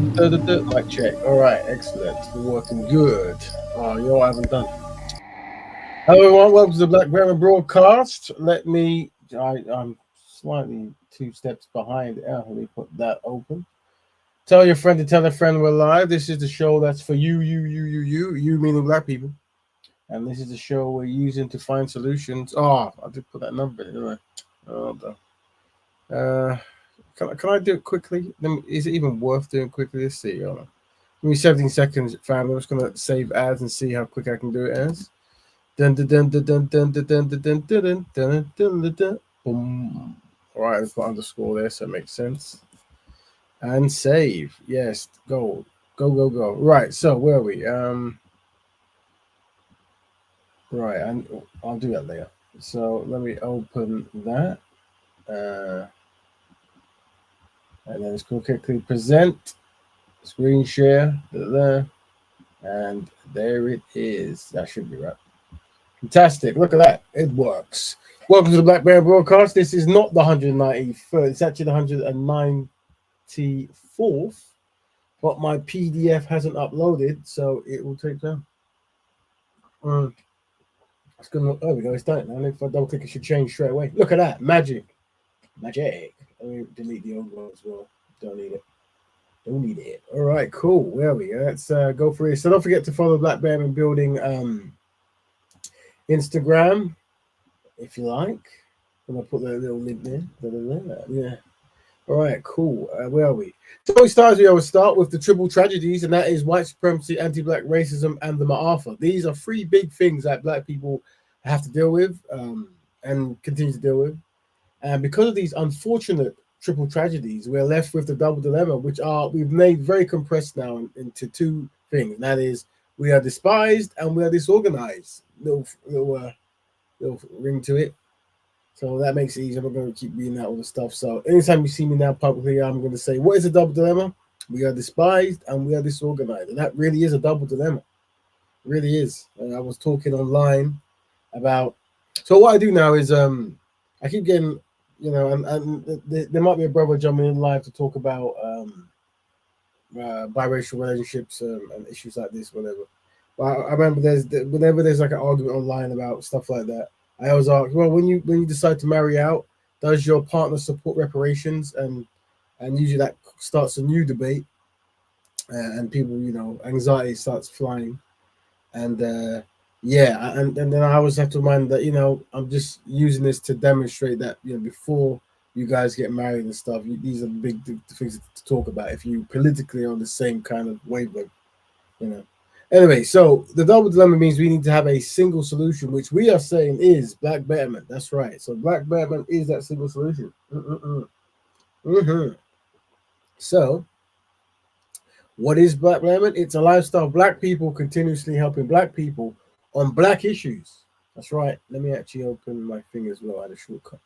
Mic check. All right, excellent. We're working good. Oh, you know what I haven't done. Hello, everyone. Welcome to the Black Betterment broadcast. I'm slightly 2 steps behind. Let me put that open. Tell your friend to tell a friend we're live. This is the show that's for you meaning black people. And this is the show we're using to find solutions. Oh, I did put that number in, didn't I? Oh, can I do it quickly? Is it even worth doing quickly? Let's see. Hold on. Give me 17 seconds, fam. I'm just gonna save ads and see how quick I can do it as. Dun dun dun dun dun dun dun dun dun dun dun dun dun. Boom. All right, let's put underscore there so it makes sense. And save. Yes, go, go, go, go. Right. So where are we? Right, and I'll do that later. So let me open that. And then let's quickly present, screen share, there, and there it is. That should be right. Fantastic. Look at that. It works. Welcome to the Black Bear broadcast. This is not the 193rd. It's actually the 194th, but my PDF hasn't uploaded, so it will take time. It's gonna. Oh, we go. It's done. And if I double click, it should change straight away. Look at that. Magic. Magic. Let me delete the old one as well. Don't need it. Don't need it. All right, cool. Where are we? Let's go for it. So don't forget to follow Black Bearman Building Instagram, if you like. I'm gonna put that little link there. Yeah. All right, cool. Where are we? So we always start with the triple tragedies, and that is white supremacy, anti-black racism, and the Ma'afa. These are three big things that black people have to deal with and continue to deal with. And because of these unfortunate triple tragedies, we're left with the double dilemma, which we've made very compressed now into two things. And that is, we are despised and we are disorganized. Little ring to it. So that makes it easy. I'm not going to keep reading out all the stuff. So anytime you see me now publicly, I'm going to say, what is a double dilemma? We are despised and we are disorganized. And that really is a double dilemma. It really is. I was talking online about... So what I do now is I keep getting... and there might be a brother jumping in live to talk about biracial relationships and issues like this, whatever. But I remember whenever there's like an argument online about stuff like that, I always ask, well, when you decide to marry out, does your partner support reparations? And usually that starts a new debate, and people, anxiety starts flying, and and then I always have to remind that I'm just using this to demonstrate that before you guys get married and stuff, these are the big things to talk about if you politically are on the same kind of wavelength. Anyway, so the double dilemma means we need to have a single solution, which we are saying is Black Betterment. That's right. So Black Betterment is that single solution. So what is Black Betterment? It's a lifestyle of black people continuously helping black people on black issues. That's right. Let me actually open my thing as well. I had a shortcut.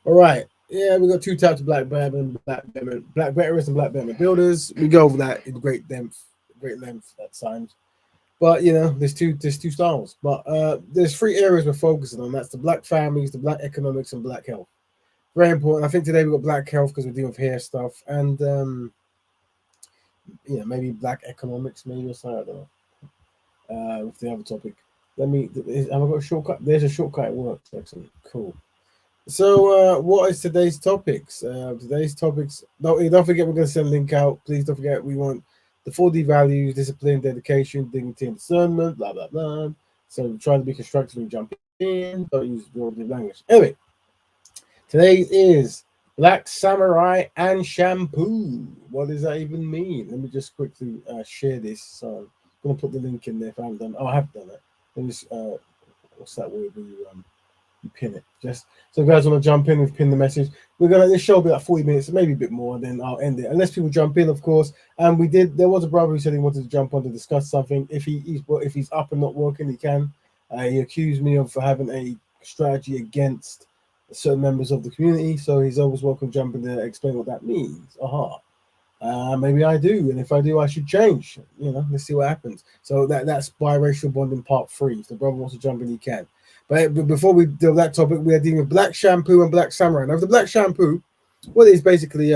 All right. Yeah, we got two types of Black Betterment, Black Betterers and Black Betterment builders. We go over that in great length at times. But there's two styles. But there's three areas we're focusing on. That's the black families, the black economics, and black health. Very important. I think today we've got black health because we're dealing with hair stuff, and maybe black economics, maybe or something. I don't know. With the other topic. Have I got a shortcut? There's a shortcut. It works. Excellent. Cool. So what is today's topics? Don't forget we're going to send a link out. Please don't forget we want the 4D values: discipline, dedication, dignity, and discernment, blah, blah, blah. So try to be constructive and jump in. Don't use broad language. Anyway, today is Black Samurai and Shampoo. What does that even mean? Let me just quickly share this. So I'm going to put the link in there if I haven't done it. Oh, I have done it. Let me just, what's that word when you pin it? Just so guys want to jump in, we've pinned the message. This show will be like 40 minutes, maybe a bit more, then I'll end it. Unless people jump in, of course. And there was a brother who said he wanted to jump on to discuss something. If he's up and not working, he can. He accused me of having a strategy against certain members of the community, so he's always welcome jumping to explain what that means. Maybe I do, and if I do, I should change. Let's see what happens. So that's biracial bonding part 3. If the brother wants to jump in, he can. But before we deal with that topic, we are dealing with Black Shampoo and Black Samurai. Now, the Black Shampoo, what it is basically,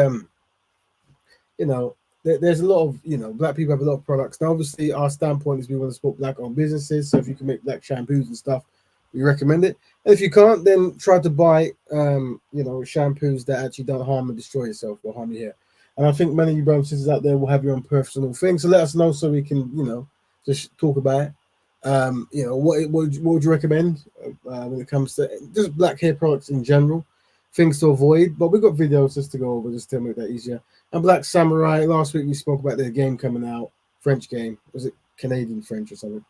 there's a lot of, black people have a lot of products. Now, obviously, our standpoint is we want to support black-owned businesses. So if you can make black shampoos and stuff, we recommend it. And if you can't, then try to buy, shampoos that actually don't harm and destroy yourself or harm your hair. And I think many of you brothers and sisters out there will have your own personal thing. So let us know so we can, just talk about it. What would you recommend when it comes to just black hair products in general? Things to avoid, but we've got videos just to go over just to make that easier. And Black Samurai, last week we spoke about their game coming out, French game. Was it Canadian French or something?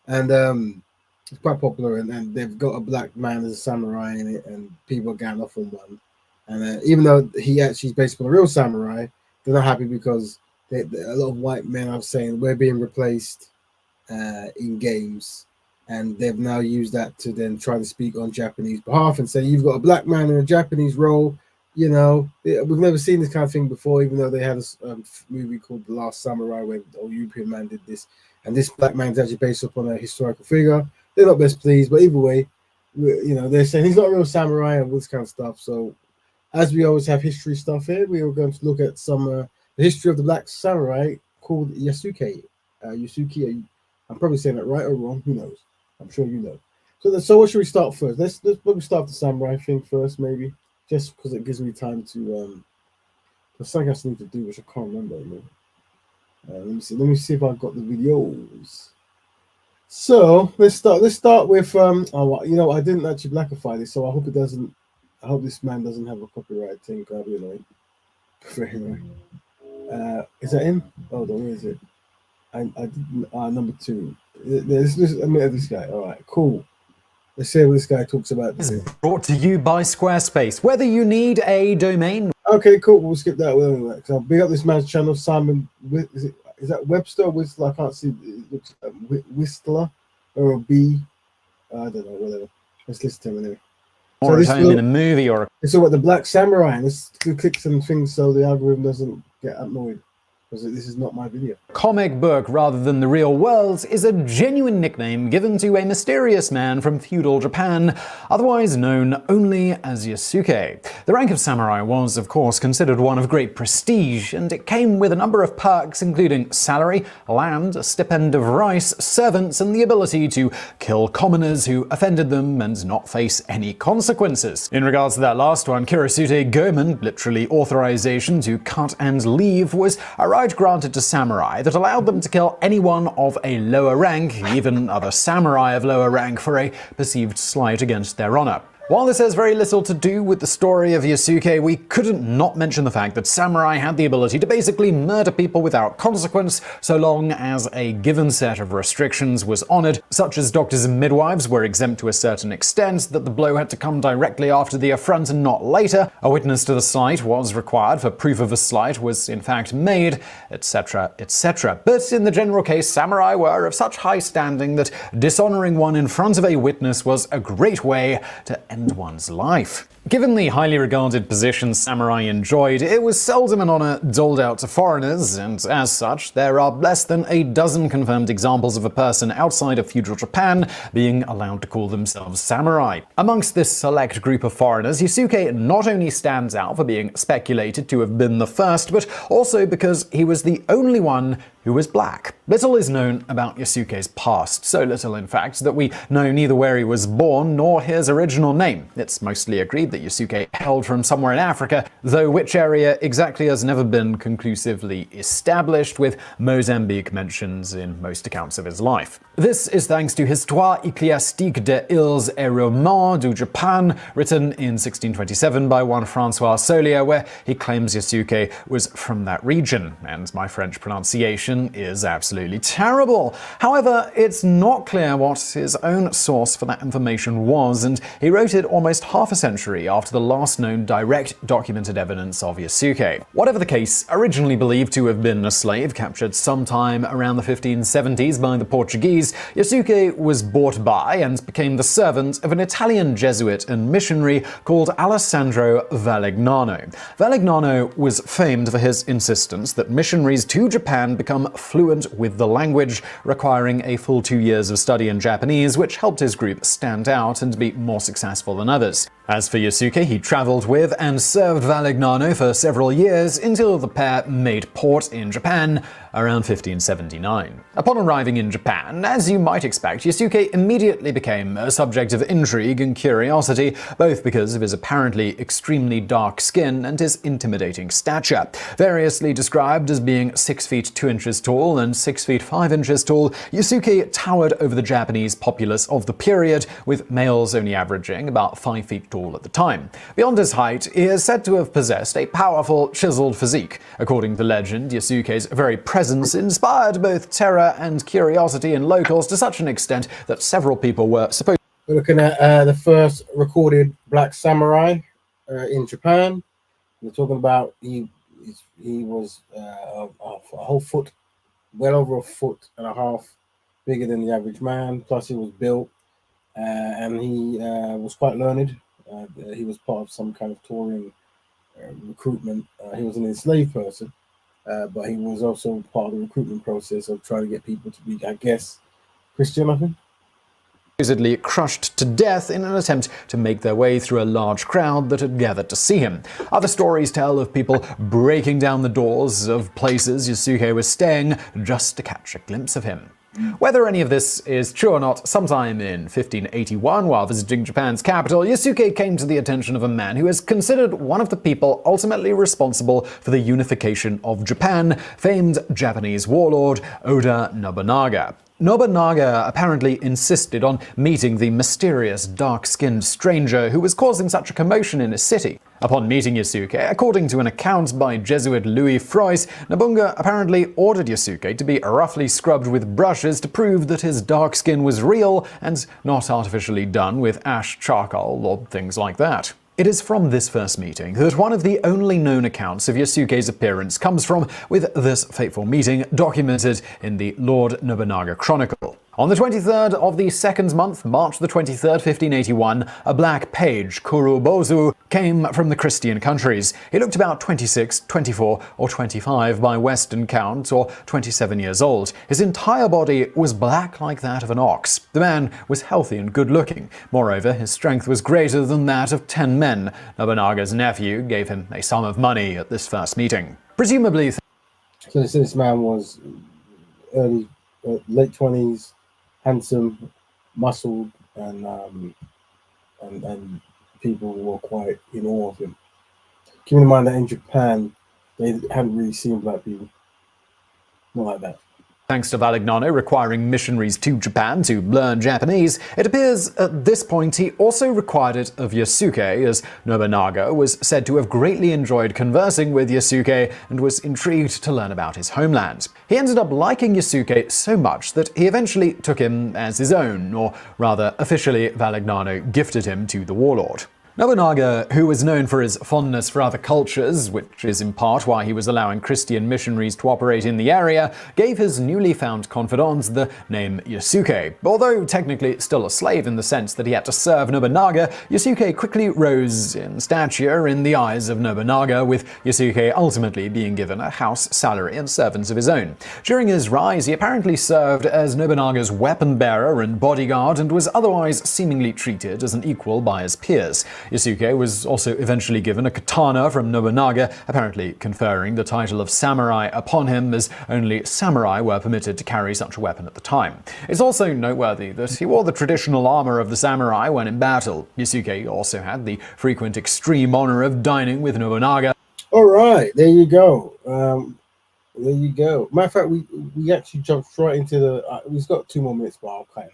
And it's quite popular, and they've got a black man as a samurai in it, and people are going off on one. And even though he actually is based on a real samurai, they're not happy because a lot of white men are saying we're being replaced in games. And they've now used that to then try to speak on Japanese behalf and say, you've got a black man in a Japanese role. We've never seen this kind of thing before, even though they had a movie called The Last Samurai where the old European man did this. And this black man's actually based upon a historical figure. They're not best pleased, but either way, they're saying he's not a real samurai and all this kind of stuff. So as we always have history stuff here, we are going to look at some the history of the black samurai called Yasuke. Yasuke, I'm probably saying that right or wrong, who knows? I'm sure you know. So what should we start first? Let's probably start the samurai thing first, maybe, just because it gives me time to. There's something else I need to do, which I can't remember anymore. Let me see if I've got the videos. So let's start with I didn't actually blackify this, so I hope it doesn't. I hope this man doesn't have a copyright thing. That'd be annoying. Very annoying. Is that him? Hold on, where is it? I didn't. Number 2. Let's admit this guy. All right, cool. Let's see what this guy talks about. Is brought to you by Squarespace. Whether you need a domain. Okay, cool. We'll skip that. Because I'll big up this man's channel, Simon. Is that Webster or Whistler? I can't see. It looks Whistler or a B. I don't know. Whatever. Let's listen to him anyway. Or at home in a movie or. It's all about the Black Samurai. Let's click some things so the algorithm doesn't get annoyed. This is not my video. Comic book rather than the real world is a genuine nickname given to a mysterious man from feudal Japan, otherwise known only as Yasuke. The rank of samurai was, of course, considered one of great prestige, and it came with a number of perks including salary, land, a stipend of rice, servants, and the ability to kill commoners who offended them and not face any consequences. In regards to that last one, Kirisuke Goemon, literally authorization to cut and leave, was a right granted to samurai that allowed them to kill anyone of a lower rank, even other samurai of lower rank, for a perceived slight against their honor. While this has very little to do with the story of Yasuke, we couldn't not mention the fact that samurai had the ability to basically murder people without consequence, so long as a given set of restrictions was honored, such as doctors and midwives were exempt to a certain extent, that the blow had to come directly after the affront and not later, a witness to the slight was required for proof of a slight was in fact made, etc., etc. But in the general case, samurai were of such high standing that dishonoring one in front of a witness was a great way to end one's life. Given the highly regarded position samurai enjoyed, it was seldom an honor doled out to foreigners, and as such, there are less than a dozen confirmed examples of a person outside of feudal Japan being allowed to call themselves samurai. Amongst this select group of foreigners, Yasuke not only stands out for being speculated to have been the first, but also because he was the only one who was black. Little is known about Yasuke's past, so little in fact that we know neither where he was born nor his original name. It's mostly agreed that Yasuke hailed from somewhere in Africa, though which area exactly has never been conclusively established, with Mozambique mentions in most accounts of his life. This is thanks to Histoire ecclésiastique des Îles et Romans du Japan, written in 1627 by one Francois Solier, where he claims Yasuke was from that region, and my French pronunciation is absolutely terrible. However, it's not clear what his own source for that information was, and he wrote it almost half a century after the last known direct documented evidence of Yasuke. Whatever the case, originally believed to have been a slave captured sometime around the 1570s by the Portuguese, Yasuke was bought by and became the servant of an Italian Jesuit and missionary called Alessandro Valignano. Valignano was famed for his insistence that missionaries to Japan become fluent with the language, requiring a full 2 years of study in Japanese, which helped his group stand out and be more successful than others. As for Yasuke, he traveled with and served Valignano for several years until the pair made port in Japan around 1579. Upon arriving in Japan, as you might expect, Yasuke immediately became a subject of intrigue and curiosity, both because of his apparently extremely dark skin and his intimidating stature. Variously described as being 6 feet 2 inches tall and 6 feet 5 inches tall, Yasuke towered over the Japanese populace of the period, with males only averaging about 5 feet tall at the time. Beyond his height, he is said to have possessed a powerful, chiseled physique. According to legend, Yasuke's very presence inspired both terror and curiosity in locals to such an extent that several people were supposed. We're looking at the first recorded black samurai in Japan. We're talking about he was a whole foot, well over a foot and a half bigger than the average man. Plus, he was built, and he was quite learned. He was part of some kind of touring recruitment. He was an enslaved person, but he was also part of the recruitment process of trying to get people to be, I guess, Christian, I think. Supposedly crushed to death in an attempt to make their way through a large crowd that had gathered to see him. Other stories tell of people breaking down the doors of places Yasuke was staying just to catch a glimpse of him. Whether any of this is true or not, sometime in 1581, while visiting Japan's capital, Yasuke came to the attention of a man who is considered one of the people ultimately responsible for the unification of Japan, famed Japanese warlord Oda Nobunaga. Nobunaga apparently insisted on meeting the mysterious dark-skinned stranger who was causing such a commotion in his city. Upon meeting Yasuke, according to an account by Jesuit Louis Frois, Nobunaga apparently ordered Yasuke to be roughly scrubbed with brushes to prove that his dark skin was real and not artificially done with ash charcoal or things like that. It is from this first meeting that one of the only known accounts of Yasuke's appearance comes from, with this fateful meeting documented in the Lord Nobunaga Chronicle. On the 23rd of the second month, March the 23rd, 1581, a black page, Kurubozu, came from the Christian countries. He looked about 26, 24, or 25 by Western count, or 27 years old. His entire body was black like that of an ox. The man was healthy and good-looking. Moreover, his strength was greater than that of 10 men. Nobunaga's nephew gave him a sum of money at this first meeting. Presumably... So this man was late 20s, handsome, muscled, and people were quite in awe of him. Keep in mind that in Japan, they hadn't really seen black people. Not like that. Thanks to Valignano requiring missionaries to Japan to learn Japanese, it appears at this point he also required it of Yasuke, as Nobunaga was said to have greatly enjoyed conversing with Yasuke and was intrigued to learn about his homeland. He ended up liking Yasuke so much that he eventually took him as his own, or rather, officially, Valignano gifted him to the warlord. Nobunaga, who was known for his fondness for other cultures, which is in part why he was allowing Christian missionaries to operate in the area, gave his newly found confidant the name Yasuke. Although technically still a slave in the sense that he had to serve Nobunaga, Yasuke quickly rose in stature in the eyes of Nobunaga, with Yasuke ultimately being given a house, salary, and servants of his own. During his rise, he apparently served as Nobunaga's weapon bearer and bodyguard, and was otherwise seemingly treated as an equal by his peers. Yasuke was also eventually given a katana from Nobunaga, apparently conferring the title of samurai upon him, as only samurai were permitted to carry such a weapon at the time. It's also noteworthy that he wore the traditional armor of the samurai when in battle. Yasuke also had the frequent extreme honor of dining with Nobunaga. All right, there you go. There you go. Matter of fact, we actually jumped right into the. We've got 2 more minutes, but I'll cut it.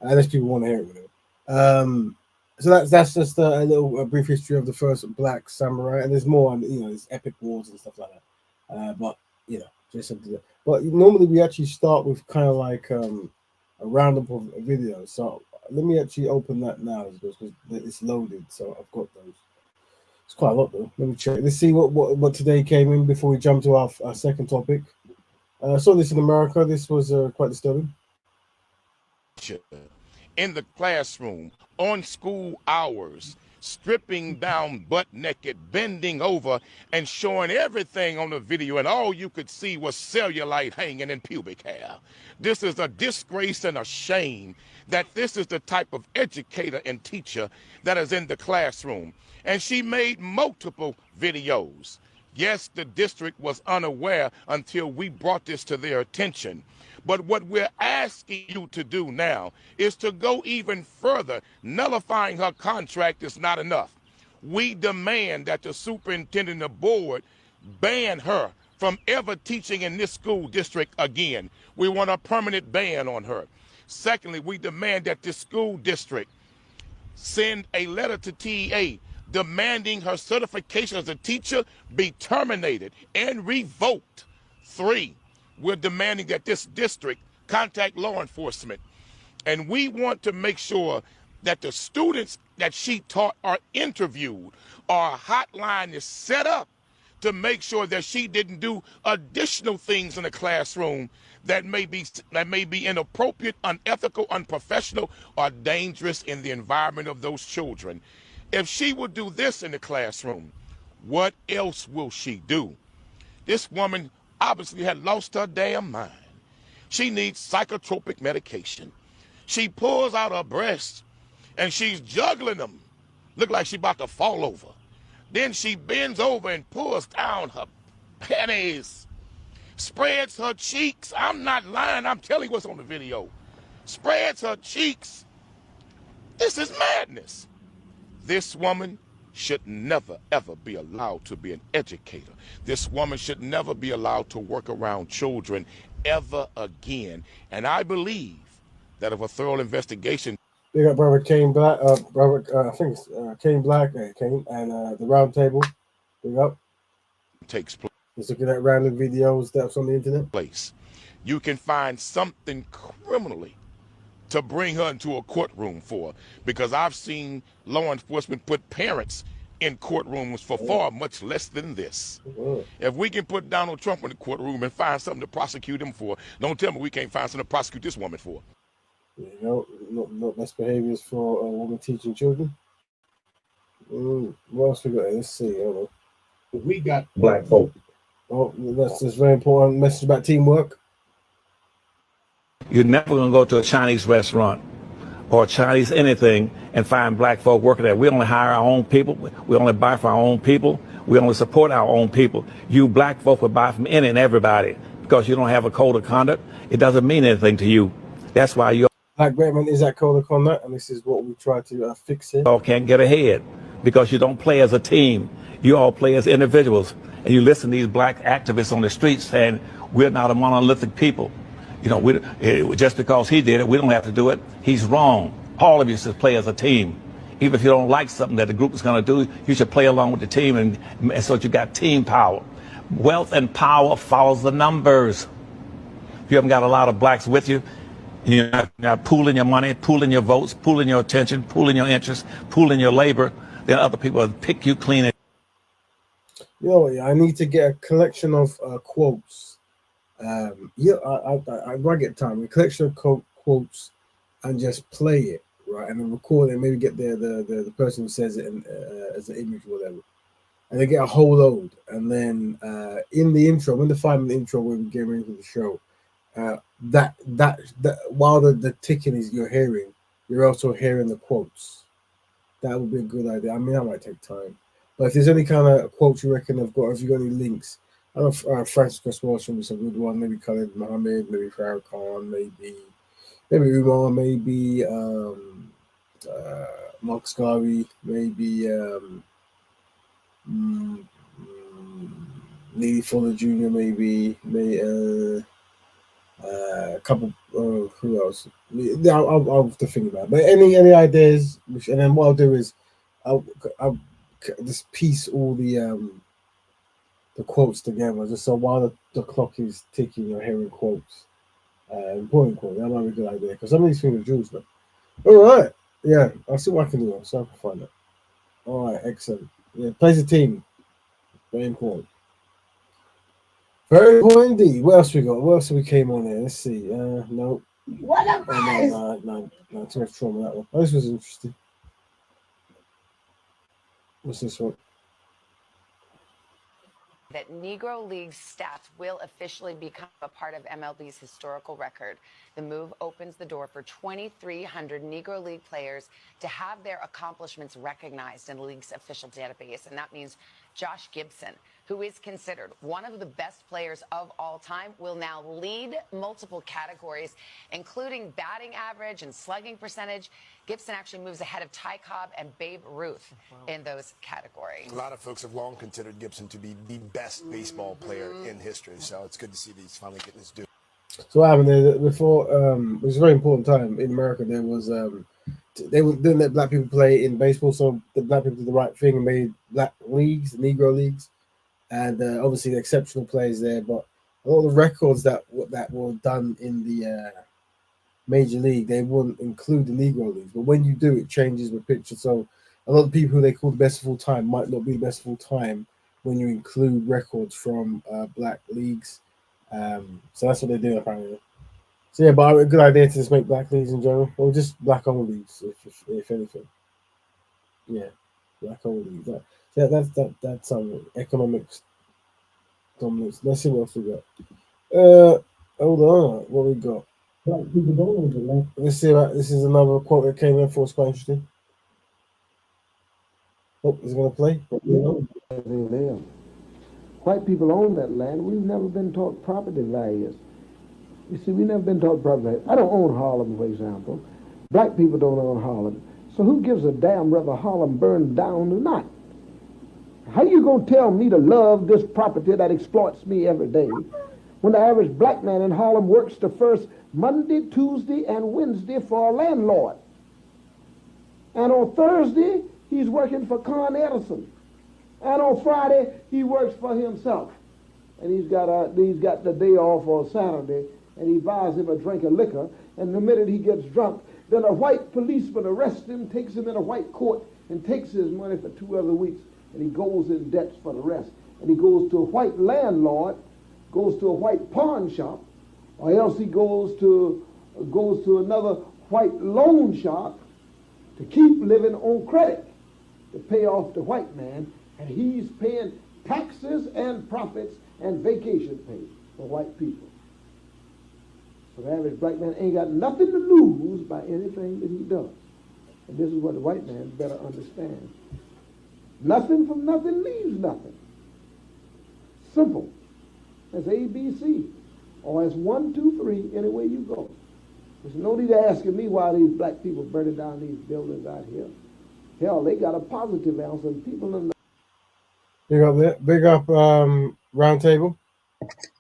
Unless people want to hear it with it. So that's just a brief history of the first black samurai, and there's more, there's epic wars and stuff like that. But just something. But normally we actually start with kind of like a roundup of videos. So let me actually open that now because it's loaded. So I've got those. It's quite a lot though. Let me check. Let's see what today came in before we jump to our second topic. I saw this in America. This was quite disturbing. In the classroom, on school hours, stripping down butt naked, bending over, and showing everything on the video, and all you could see was cellulite hanging in pubic hair. This is a disgrace and a shame that this is the type of educator and teacher that is in the classroom. And she made multiple videos. Yes, the district was unaware until we brought this to their attention. But what we're asking you to do now is to go even further. Nullifying her contract is not enough. We demand that the superintendent and the board ban her from ever teaching in this school district again. We want a permanent ban on her. Secondly, we demand that this school district send a letter to TEA demanding her certification as a teacher be terminated and revoked. 3, we're demanding that this district contact law enforcement. And we want to make sure that the students that she taught are interviewed, or a hotline is set up to make sure that she didn't do additional things in the classroom that may be inappropriate, unethical, unprofessional, or dangerous in the environment of those children. If she would do this in the classroom, what else will she do? This woman obviously had lost her damn mind. She needs psychotropic medication. She pulls out her breasts and she's juggling them. Look like she's about to fall over. Then she bends over and pulls down her panties, spreads her cheeks. I'm not lying, I'm telling you what's on the video. Spreads her cheeks. This is madness. This woman should never, ever be allowed to be an educator. This woman should never be allowed to work around children ever again. And I believe that if a thorough investigation. Big up brother Kane Black, I think it's Kane Black, Kane, and the round table. Big up. Takes place. Just looking at random videos that's on the internet. You can find something criminally to bring her into a courtroom for, because I've seen law enforcement put parents in courtrooms for far much less than this. If we can put Donald Trump in the courtroom and find something to prosecute him for, don't tell me we can't find something to prosecute this woman for. You know, not best behaviors for a woman teaching children. What else we got? Let's see. We got black folk. Oh, that's just very important message about teamwork. You're never going to go to a Chinese restaurant or Chinese anything and find black folk working there. We only hire our own people. We only buy from our own people. We only support our own people. You black folk will buy from any and everybody because you don't have a code of conduct. It doesn't mean anything to you. That's why you. Like Betterment is that code of conduct, and this is what we try to fix it. All can't get ahead because you don't play as a team. You all play as individuals. And you listen to these black activists on the streets saying we're not a monolithic people. You know, just because he did it, we don't have to do it. He's wrong. All of you should play as a team. Even if you don't like something that the group is going to do, you should play along with the team, and so you got team power. Wealth and follows the numbers. If you haven't got a lot of blacks with you, you're not pooling your money, pooling your votes, pooling your attention, pooling your interests, pooling your labor, then other people will pick you clean. You know, I need to get a collection of quotes. I get time. A collection of quotes and just play it, right? And then record it, maybe get the person who says it as an image or whatever. And then get a whole load. And then in the intro, in the 5-minute intro where we get into the show, that while the ticking is you're hearing, you're also hearing the quotes. That would be a good idea. I mean, that might take time. But if there's any kind of quotes you reckon I've got, if you got any links, I know Francis Cresswell should be some good one. Maybe Khalid Mohammed, maybe Farah Khan, maybe Umar, maybe Mark Scarry, maybe Neely Fuller Jr., maybe a couple. Who else? I'll have to think about it. But any ideas? And then what I'll do is I'll just piece all the quotes together, just so while the clock is ticking, you're hearing quotes. Important quotes. That might be a good idea because some of these things are jewels, though. All right, yeah, I'll see what I can do. So I can find it. All right, excellent. Yeah, plays a team. Very important. Very important indeed. What else we got? What else we came on here? Let's see. No. No, too much trauma that one. Oh, this was interesting. What's this one? That Negro League stats will officially become a part of MLB's historical record. The move opens the door for 2,300 Negro League players to have their accomplishments recognized in the league's official database. And that means Josh Gibson, who is considered one of the best players of all time, will now lead multiple categories, including batting average and slugging percentage. Gibson actually moves ahead of Ty Cobb and Babe Ruth in those categories. A lot of folks have long considered Gibson to be the best baseball player in history, so it's good to see that he's finally getting his due. So what happened there before? It was a very important time in America. There was they didn't let black people play in baseball, so the black people did the right thing and made black leagues, the Negro leagues, and obviously the exceptional players there. But a lot of the records that were done in the major league, they wouldn't include the Negro leagues. But when you do, it changes the picture. So a lot of people who they call the best of all time might not be the best of all time when you include records from black leagues. So that's what they're doing apparently. So yeah, but a good idea to just make black leagues in general, or just black owned leagues, if anything. Yeah, black owned leagues. That's some economics dominance. Let's see what else we got. Hold on, what we got? Black people don't own the land. Let's see. This is another quote that came in for us, quite interesting. Oh, is it gonna play? White people own that land. We've never been taught property values. You see, we've never been taught property values. I don't own Harlem, for example. Black people don't own Harlem. So who gives a damn whether Harlem burns down or not? How you gonna tell me to love this property that exploits me every day when the average black man in Harlem works the first Monday, Tuesday, and Wednesday for a landlord? And on Thursday, he's working for Con Edison. And on Friday, he works for himself. And he's got the day off on Saturday, and he buys him a drink of liquor. And the minute he gets drunk, then a white policeman arrests him, takes him in a white court, and takes his money for 2 other weeks. And he goes in debts for the rest. And he goes to a white landlord, goes to a white pawn shop, or else he goes to another white loan shop to keep living on credit to pay off the white man. And he's paying taxes and profits and vacation pay for white people. So the average black man ain't got nothing to lose by anything that he does. And this is what the white man better understand. Nothing from nothing leaves nothing. Simple. That's ABC. Or it's 1, 2, 3, any way you go. There's no need asking me why these black people burning down these buildings out here. Hell, they got a positive answer, and people in the Big up, round table.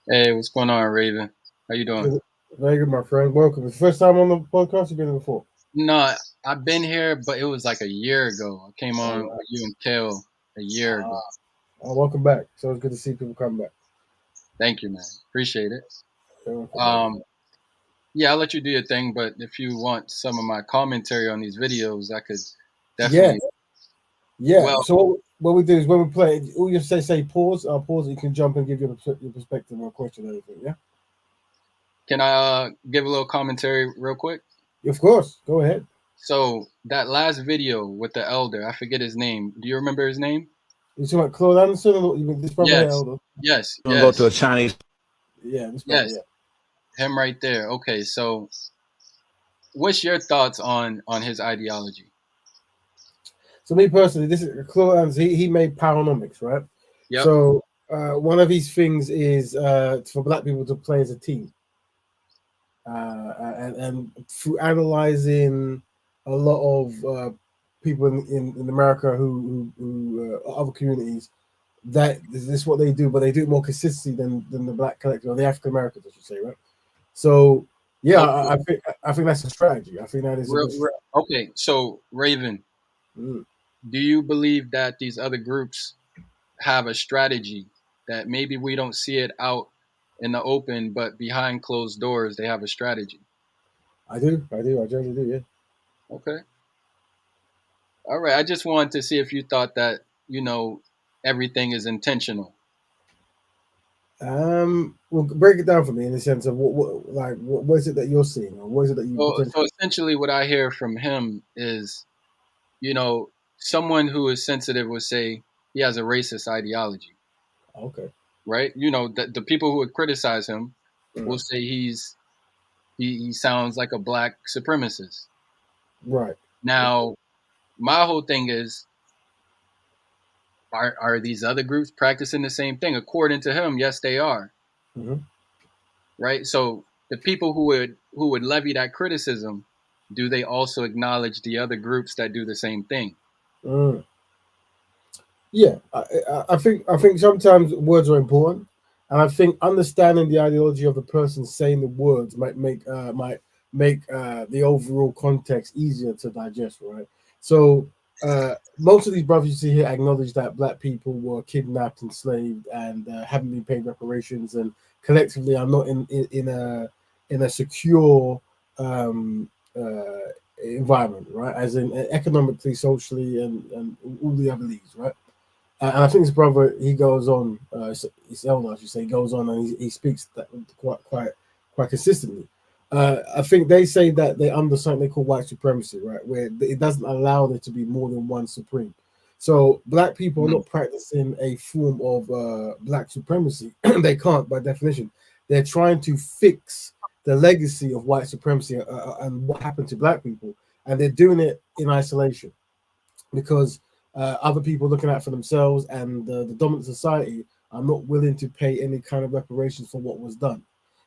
Hey, what's going on, Raven? How you doing? Very good, my friend. Welcome. It's the first time on the podcast. You've been here before. No, I've been here, but it was like a year ago. I came on with you and Kale a year ago. Welcome back. So it's good to see people come back. Thank you, man. Appreciate it. Yeah, I'll let you do your thing, but if you want some of my commentary on these videos, I could definitely. Yeah. Well, so what we do is when we play, all you say pause. Pause. You can jump and give your perspective or question or anything. Yeah. Can I give a little commentary real quick? Of course. Go ahead. So that last video with the elder, I forget his name. Do you remember his name? You talking about Claude Anderson or this brother elder? Yes. Go to a Chinese. Yeah. This brother, Him right there. Okay. So what's your thoughts on his ideology? So me personally, this is Claude Anderson. He made Paranomics, right? Yep. So one of his things is for black people to play as a team. And through analyzing a lot of people in America who other communities, that this is what they do, but they do it more consistently than the black collective or the African Americans, I should say, right? So yeah, I think that's a strategy. I think that is okay. So Raven, do you believe that these other groups have a strategy that maybe we don't see it out in the open, but behind closed doors, they have a strategy? I do. I generally do, yeah. Okay. All right. I just wanted to see if you thought that, everything is intentional. Well, break it down for me in the sense of what is it that you're seeing, or what is it that you? So essentially, what I hear from him is, someone who is sensitive would say he has a racist ideology, Okay. right? You know, the people who would criticize him will Mm. say he sounds like a black supremacist. Right. Now, my whole thing is, are these other groups practicing the same thing? According to him, yes, they are. Mm-hmm. Right. So the people who would levy that criticism, do they also acknowledge the other groups that do the same thing? Mm. Yeah, I think sometimes words are important, and I think understanding the ideology of the person saying the words might make the overall context easier to digest, right? So most of these brothers you see here acknowledge that black people were kidnapped, enslaved, and haven't been paid reparations, and collectively are not in a secure um, environment, right? As in economically, socially, and all the other leagues, right? And I think his brother, he goes on, his elder, I should say, goes on and he speaks that quite consistently. I think they say that they're under something they call white supremacy, right, where it doesn't allow there to be more than one supreme. So black people are Mm. not practicing a form of black supremacy. They can't, by definition. They're trying to fix the legacy of white supremacy and what happened to black people, and they're doing it in isolation because other people looking out for themselves and the dominant society are not willing to pay any kind of reparations for what was done.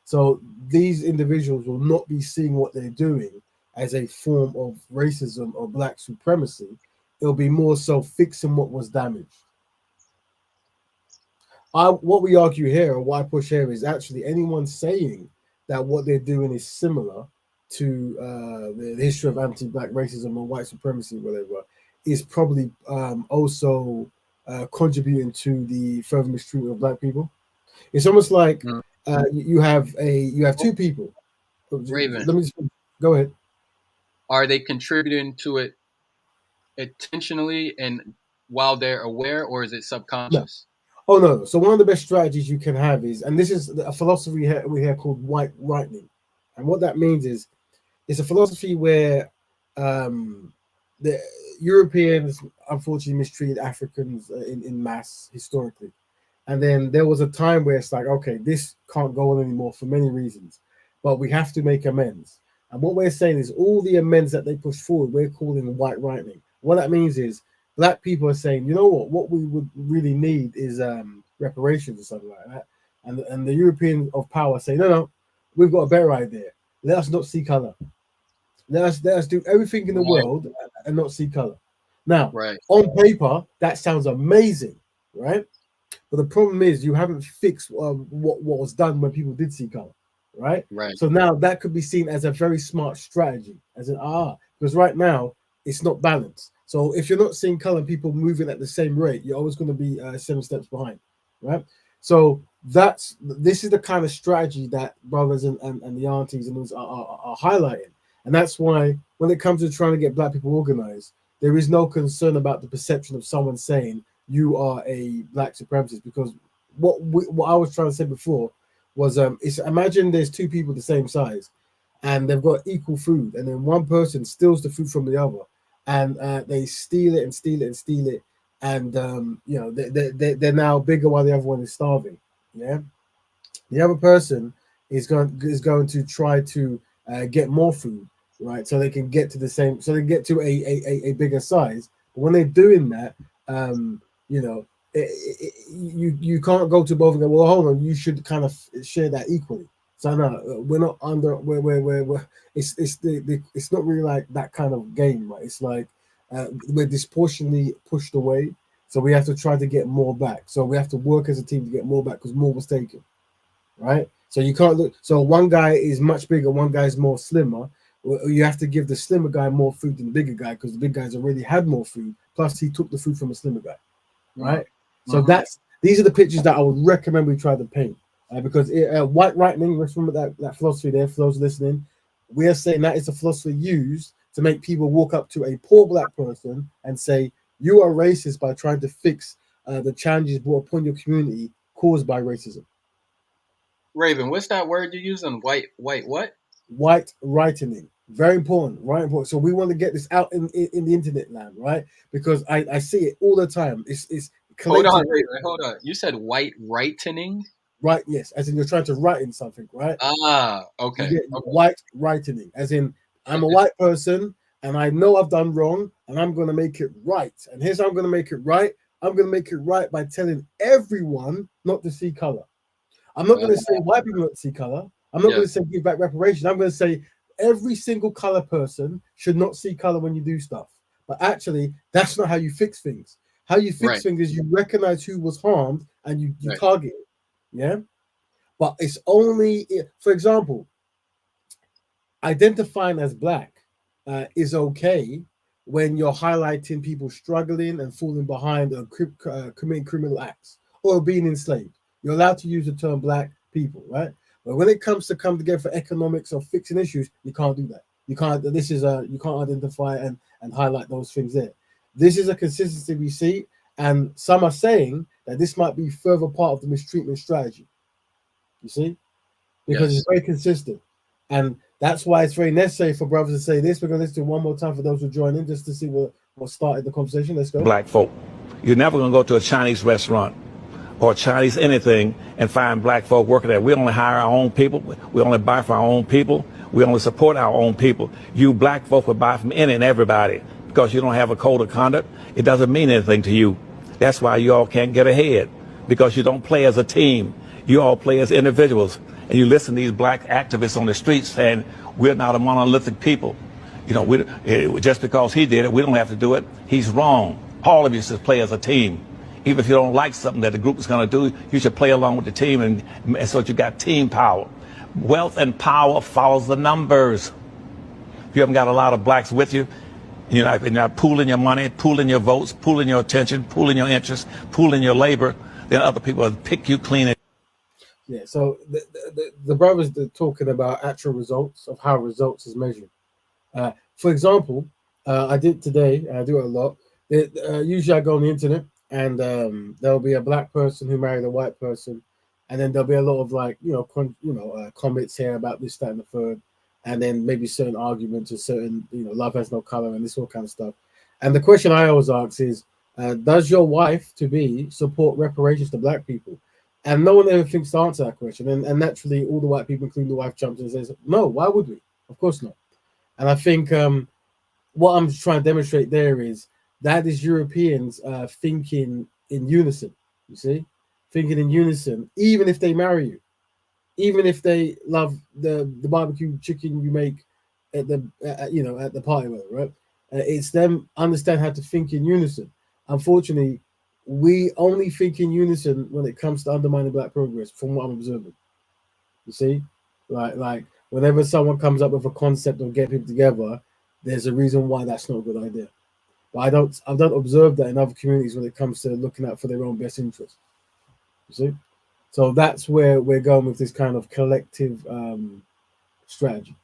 So these individuals will not be seeing what they're doing as a form of racism or black supremacy. It'll be more so fixing what was damaged. What we argue here, or what I push here, is actually anyone saying that what they're doing is similar to the history of anti-black racism or white supremacy, whatever, is probably also contributing to the further mistreatment of black people. It's almost like Mm. you have two people. Raven, Let me just go ahead. are they contributing to it intentionally and while they're aware, or is it No. subconscious? Oh no. So one of the best strategies you can have is, and this is a philosophy we hear called white rightening, and what that means is it's a philosophy where um, the Europeans unfortunately mistreated Africans in mass historically. And then there was a time where it's like, okay, this can't go on anymore for many reasons, but we have to make amends. And what we're saying is all the amends that they push forward, we're calling white rightening. What that means is black people are saying, you know what we would really need is reparations or something like that. And the European of power say, no, we've got a better idea. Let us not see color. Let us do everything in the Right. world and not see color. Now, Right. on paper, that sounds amazing, right? But the problem is you haven't fixed what was done when people did see color, right? Right. So now that could be seen as a very smart strategy, as an because right now it's not balanced. So if you're not seeing color, people moving at the same rate, you're always going to be 7 steps behind, right? So this is the kind of strategy that brothers and the aunties and those are highlighting, and that's why when it comes to trying to get black people organized, there is no concern about the perception of someone saying you are a black supremacist, because what I was trying to say before was it's imagine there's two people the same size and they've got equal food, and then one person steals the food from the other, and they steal it and steal it and steal it, and they're now bigger while the other one is starving. Yeah, the other person is going to try to get more food, right? So they can get to the same, so they get to a bigger size. But when they're doing that, um, you know, you can't go to both and go, well, hold on, you should kind of share that equally. So no, we're not under we're it's not really like that kind of game, right? It's like we're disproportionately pushed away, so we have to try to get more back. So we have to work as a team to get more back because more was taken, right? So you can't look. So one guy is much bigger, one guy is more slimmer. You have to give the slimmer guy more food than the bigger guy because the big guy's already had more food. Plus, he took the food from the slimmer guy, right? So Mm-hmm. these are the pictures that I would recommend we try to paint, because white rightening. Let's remember that philosophy there. For those listening, we are saying that is a philosophy used to make people walk up to a poor black person and say, "You are racist" by trying to fix the challenges brought upon your community caused by racism. Raven, what's that word you're using? White what? White rightening. Very important, right? Important. So we want to get this out in the internet land, right? Because I see it all the time. It's Hold collated, on, wait, hold on. You said white rightening? right? Yes, as in you're trying to write in something, right? Ah, You okay, get okay. white whitening, as in I'm a white person and I know I've done wrong and I'm going to make it right. And here's how I'm going to make it right. I'm going to make it right by telling everyone not to see color. I'm not going to say white people not to see color. I'm not Yeah, going to say give back reparations. I'm going to say every single color person should not see color when you do stuff. But actually, that's not how you fix things. How you fix right, things is you recognize who was harmed and you right. target it. Yeah. But it's only, for example, identifying as black is okay when you're highlighting people struggling and falling behind and committing criminal acts or being enslaved. You're allowed to use the term black people, right? But when it comes to come together for economics or fixing issues, you can't do that. You can't. This is a you can't identify and highlight those things there. This is a consistency we see, and some are saying that this might be further part of the mistreatment strategy. You see, because Yes. it's very consistent. And that's why it's very necessary for brothers to say this. We're going to listen one more time for those who join in just to see what started the conversation. Let's go. Black folk. You're never going to go to a Chinese restaurant or Chinese anything and find black folk working there. We only hire our own people. We only buy from our own people. We only support our own people. You black folk will buy from any and everybody because you don't have a code of conduct. It doesn't mean anything to you. That's why you all can't get ahead, because you don't play as a team. You all play as individuals. And you listen to these black activists on the streets saying, we're not a monolithic people. You know, just because he did it, we don't have to do it. He's wrong. All of you should play as a team. Even if you don't like something that the group is going to do, you should play along with the team, and so you got team power. Wealth and power follows the numbers. If you haven't got a lot of blacks with you, you're not pooling your money, pooling your votes, pooling your attention, pooling your interests, pooling your labor, then other people will pick you clean. Yeah, so the brothers are talking about actual results of how results is measured. For example, I did today, I do it a lot. Usually I go on the internet and there'll be a black person who married a white person, and then there'll be a lot of like, comments here about this, that, and the third, and then maybe certain arguments or certain, love has no color and this all kind of stuff. And the question I always ask is, does your wife to be support reparations to black people? And no one ever thinks to answer that question. And naturally, all the white people, including the wife, jumps in and says, no, why would we? Of course not. And I think what I'm trying to demonstrate there is that is Europeans thinking in unison, you see? Thinking in unison, even if they marry you, even if they love the barbecue chicken you make at the, at the party, right? It's them understand how to think in unison. Unfortunately, we only think in unison when it comes to undermining black progress, from what I'm observing. You see, like whenever someone comes up with a concept of getting people together, there's a reason why that's not a good idea. But I don't observe that in other communities when it comes to looking out for their own best interest. You see, so that's where we're going with this kind of collective strategy.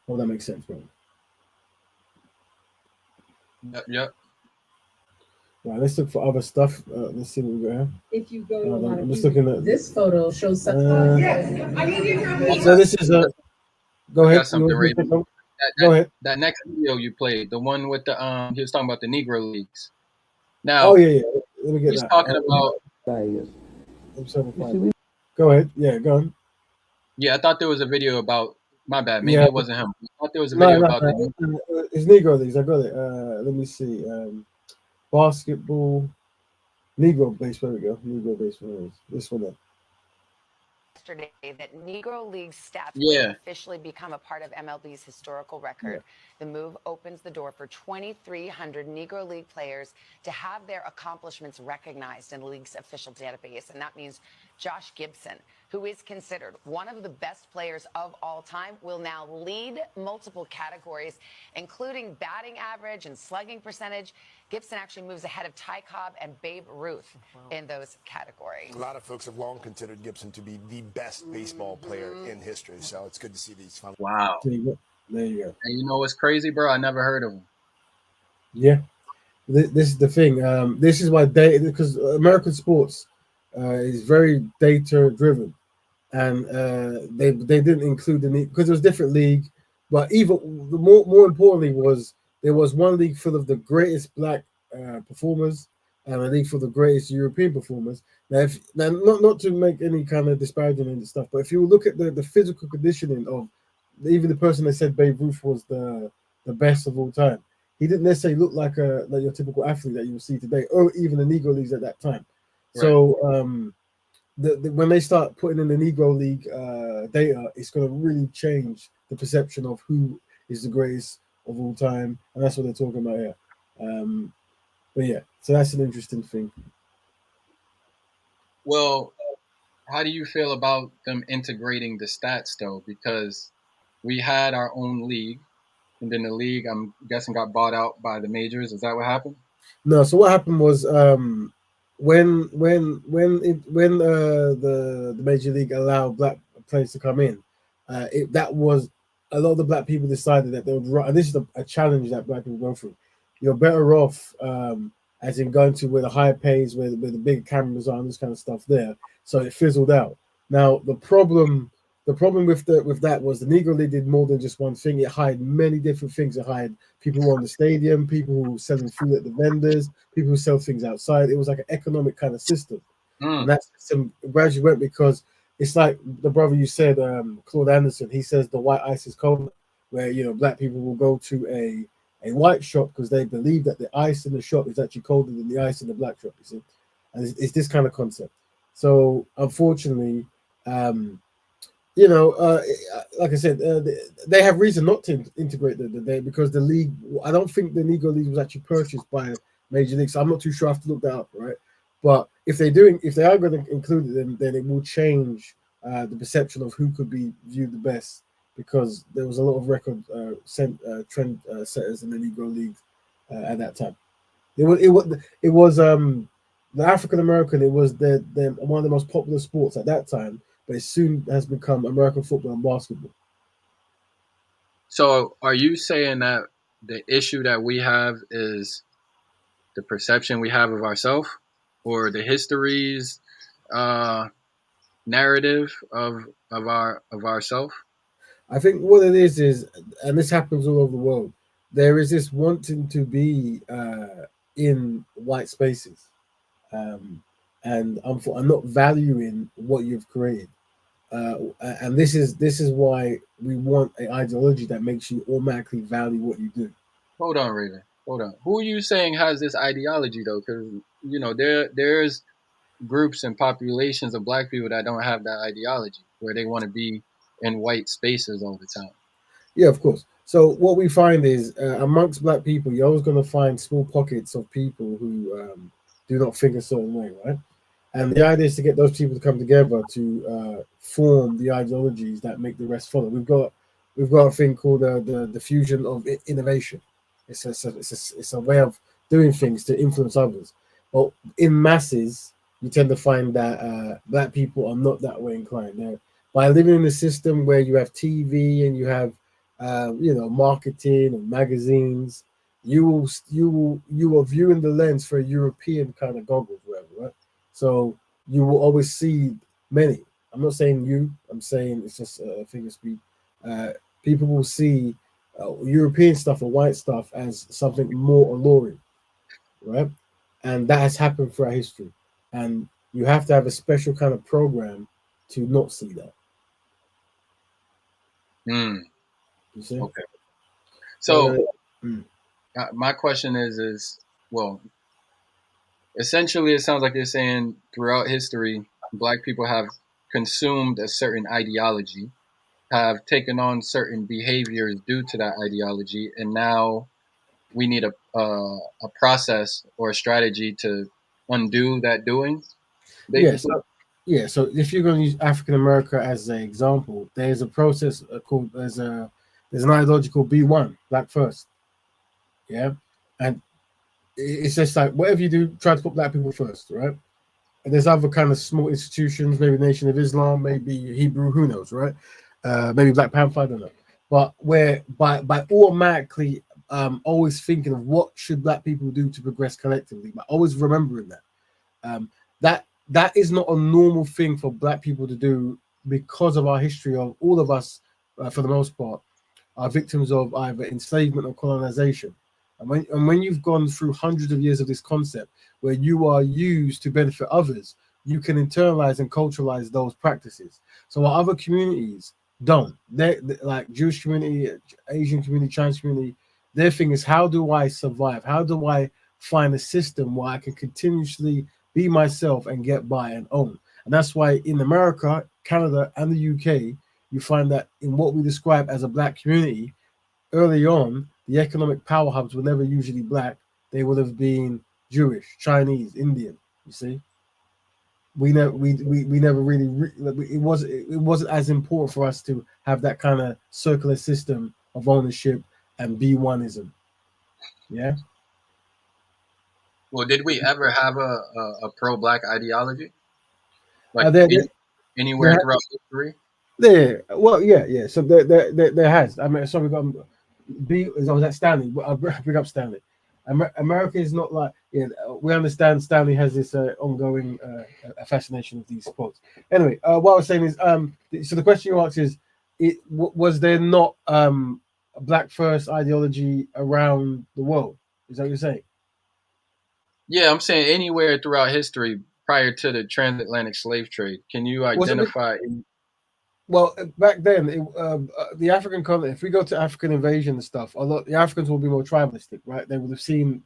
Well, that makes sense, bro. Yep. Right, let's look for other stuff. Let's see what we got here. If you go to I'm just looking at this photo shows something. So this is a. Go I ahead. got something, Raven. Go ahead. That next video you played, the one with the he was talking about the Negro Leagues. Now, Oh yeah. Let me get he's that. talking about. Go ahead. Yeah, go on. Yeah, I thought there was a video about. My bad. Maybe Yeah. it wasn't him. I thought there was a video about the. It's Negro Leagues. I got it. Let me see. Basketball. Negro base. There we go. Negro base. This one. There. Yesterday that Negro League stats Yeah. will officially become a part of MLB's historical record. The move opens the door for 2,300 Negro League players to have their accomplishments recognized in the league's official database. And that means Josh Gibson, who is considered one of the best players of all time, will now lead multiple categories, including batting average and slugging percentage. Gibson actually moves ahead of Ty Cobb and Babe Ruth in those categories. A lot of folks have long considered Gibson to be the best baseball player in history, so it's good to see these. Wow. There you go. And you know what's crazy, bro? I never heard of him. Yeah, this is the thing. This is why because American sports is very data driven, and they didn't include the because it was a different league. But even the more importantly was there was one league full of the greatest black performers and a league for the greatest European performers. Now, not to make any kind of disparaging and stuff, but if you look at the physical conditioning of even the person that said Babe Ruth was the best of all time, he didn't necessarily look like your typical athlete that you will see today, or even the Negro leagues at that time. Right. So when they start putting in the Negro League data, it's going to really change the perception of who is the greatest of all time, and that's what they're talking about here. But yeah, so that's an interesting thing. Well, how do you feel about them integrating the stats though? Because we had our own league, and then the league, I'm guessing, got bought out by the majors. Is that what happened? No, so what happened was when the major league allowed black players to come in, that was a lot of the black people decided that they would run, and this is a challenge that black people go through. You're better off, as in going to where the higher pays, where the big cameras are, and this kind of stuff there. So it fizzled out. Now the problem with that was the Negro League did more than just one thing. It hired many different things. It hired people who on the stadium, people who were selling food at the vendors, people who sell things outside. It was like an economic kind of system. And that system gradually went because it's like the brother you said, Claude Anderson, he says the white ice is colder, where black people will go to a white shop because they believe that the ice in the shop is actually colder than the ice in the black shop, you see. And it's this kind of concept. So unfortunately, like I said, they have reason not to integrate the because the league. I don't think the Negro League was actually purchased by Major League, so I'm not too sure. I have to look that up, right? But if they are going to include it, then it will change the perception of who could be viewed the best because there was a lot of record trend setters in the Negro League at that time. It was the African American. It was the one of the most popular sports at that time, but it soon has become American football and basketball. So, are you saying that the issue that we have is the perception we have of ourselves, or the history's uh, narrative of ourself? I think what it is, and this happens all over the world. There is this wanting to be in white spaces, and I'm not valuing what you've created. And this is why we want an ideology that makes you automatically value what you do. Hold on, Raven. Hold on. Who are you saying has this ideology though? Because there's groups and populations of black people that don't have that ideology, where they want to be in white spaces all the time. Yeah, of course. So what we find is amongst black people, you're always going to find small pockets of people who do not think a certain way, right? And the idea is to get those people to come together to form the ideologies that make the rest follow. We've got a thing called the fusion of innovation. It's a way of doing things to influence others. But in masses, you tend to find that black people are not that way inclined. By living in a system where you have TV and you have marketing and magazines, you are viewing the lens for a European kind of goggles, whatever, right? So you will always see many. I'm not saying you. I'm saying it's just a figure of speech. People will see European stuff or white stuff as something more alluring, right? And that has happened throughout history. And you have to have a special kind of program to not see that. Mm, You see? okay. So mm. my question is well, essentially, it sounds like you're saying throughout history, black people have consumed a certain ideology, have taken on certain behaviors due to that ideology, and now we need a process or a strategy to undo that doing. Basically, So if you're going to use African America as an example, there's a process called there's an ideology called B1, Black First. Yeah, and it's just like whatever you do, try to put black people first, right? And there's other kind of small institutions, maybe Nation of Islam, maybe Hebrew, who knows, right? Maybe Black Panther, I don't know. But where by automatically always thinking of what should black people do to progress collectively, but always remembering that that is not a normal thing for black people to do because of our history of all of us, for the most part, are victims of either enslavement or colonization. And when you've gone through hundreds of years of this concept where you are used to benefit others, you can internalize and culturalize those practices. So what other communities don't, they like Jewish community, Asian community, Chinese community, their thing is, how do I survive? How do I find a system where I can continuously be myself and get by and own? And that's why in America, Canada, and the UK, you find that in what we describe as a black community, early on, the economic power hubs were never usually black. They would have been Jewish, Chinese, Indian. You see, we never we never really it wasn't as important for us to have that kind of circular system of ownership and B1ism. Yeah. Well, did we ever have a pro-black ideology, like There, anywhere there, throughout history? there. Well, yeah. So there has. I mean, sorry, B. I was at Stanley. I'll bring up Stanley. America is not like, yeah. We understand Stanley has this ongoing fascination with these quotes. Anyway, what I was saying is, so the question you asked is, was there not a black first ideology around the world? Is that what you're saying? Yeah, I'm saying anywhere throughout history prior to the transatlantic slave trade. Can you Was it? identify? Well, back then, the African continent. If we go to African invasion and stuff, a lot the Africans will be more tribalistic, right? They would have seen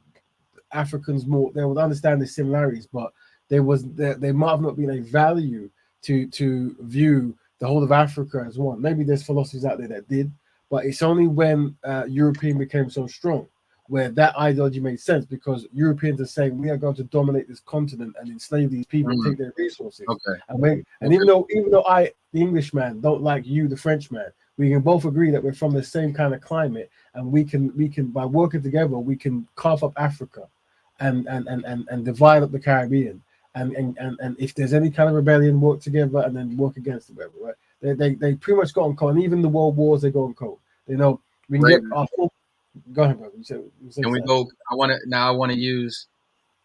Africans more. They would understand the similarities, but there might have not been a value to view the whole of Africa as one. Maybe there's philosophies out there that did, but it's only when European became so strong where that ideology made sense, because Europeans are saying we are going to dominate this continent and enslave these people and take their resources. Okay. And even though I, the Englishman, don't like you, the Frenchman, we can both agree that we're from the same kind of climate, and we can by working together we can carve up Africa and divide up the Caribbean. And if there's any kind of rebellion, work together and then work against it, right? They pretty much got on code. And even the world wars, they go on code. You know, we can get our full. Go ahead, brother. You say Can we go? I want to use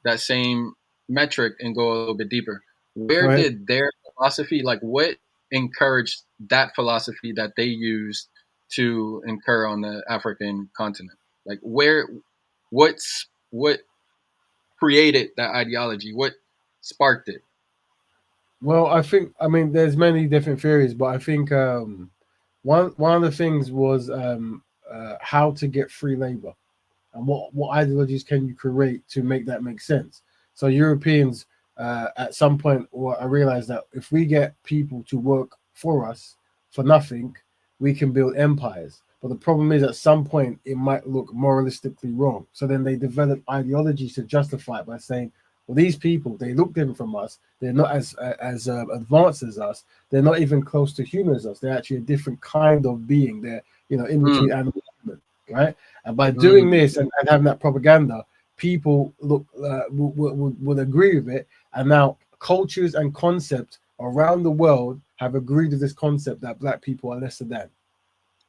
that same metric and go a little bit deeper. Where did their philosophy, like what encouraged that philosophy that they used to incur on the African continent? Like what created that ideology? What sparked it? Well, I mean, there's many different theories, but I think one of the things was how to get free labor, and what ideologies can you create to make that make sense. So Europeans at some point, I realized that if we get people to work for us for nothing, we can build empires. But the problem is, at some point, it might look moralistically wrong. So then they develop ideologies to justify it by saying, well, these people, they look different from us. They're not as advanced as us. They're not even close to human as us. They're actually a different kind of being. They're, in between animal and human, right? And by doing this and having that propaganda, people would agree with it. And now cultures and concepts around the world have agreed with this concept that black people are lesser than,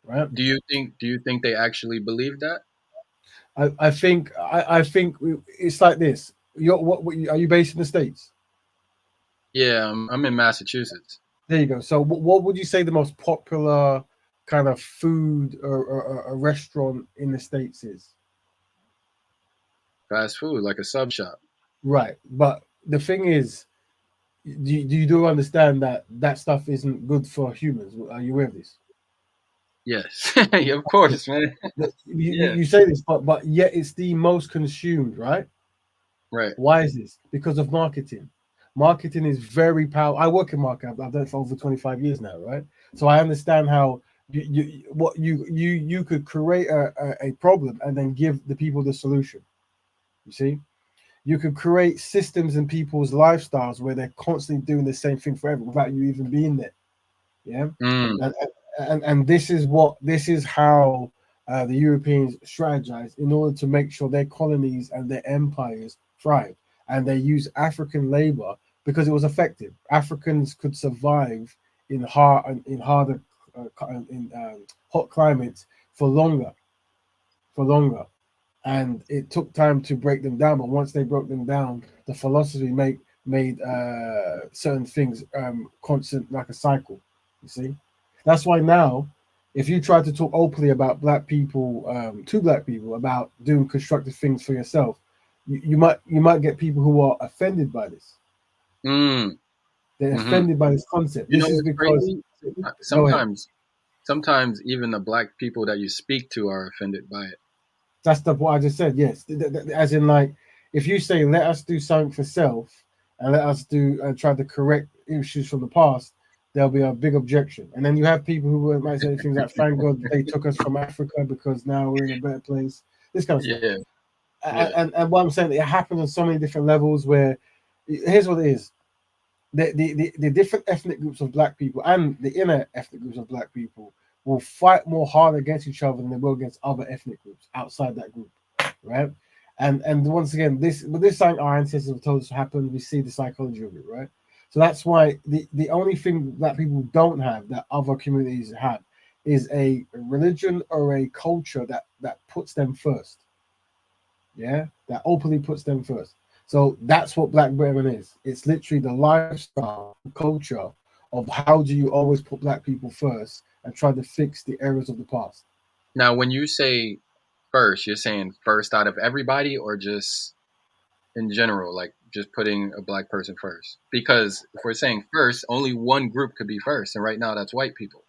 right? Do you think they actually believe that? I think it's like this. Are you based in the States? Yeah, I'm in Massachusetts. There you go. So what would you say the most popular kind of food or a restaurant in the States is? Fast food, like a sub shop. Right. But the thing is, do you understand that stuff isn't good for humans? Are you aware of this? Yes, yeah, of course, man. You say this, but yet it's the most consumed, right? Right. Why is this? Because of marketing. Marketing is very powerful. I work in marketing. I've done it for over 25 years now, right? So I understand how you could create a problem and then give the people the solution. You see, you could create systems in people's lifestyles where they're constantly doing the same thing forever without you even being there. Yeah. And this is how the Europeans strategize in order to make sure their colonies and their empires thrive. And they use African labor because it was effective. Africans could survive in hot climates for longer. And it took time to break them down. But once they broke them down, the philosophy made certain things constant, like a cycle. You see, that's why now, if you try to talk openly about black people, to black people about doing constructive things for yourself, you might get people who are offended by this. Mm, They're hmm. offended by this concept. You know This is what's because. crazy? Go ahead. Sometimes even the black people that you speak to are offended by it. That's the what I just said. Yes, as in like, if you say let us do something for self and let us do and try to correct issues from the past, there'll be a big objection. And then you have people who might say things like, "Thank God they took us from Africa because now we're in a better place." This kind of stuff. Yeah, yeah. And what I'm saying, it happens on so many different levels. Where here's what it is: the different ethnic groups of black people and the inner ethnic groups of black people will fight more hard against each other than they will against other ethnic groups outside that group, right? And once again, this thing our ancestors have told us happened. We see the psychology of it, right? So that's why the only thing that people don't have that other communities have is a religion or a culture that puts them first. Yeah, that openly puts them first. So that's what Black Betterment is. It's literally the lifestyle culture of how do you always put black people first and try to fix the errors of the past. Now, when you say first, you're saying first out of everybody, or just in general, like just putting a black person first? Because if we're saying first, only one group could be first, and right now that's white people.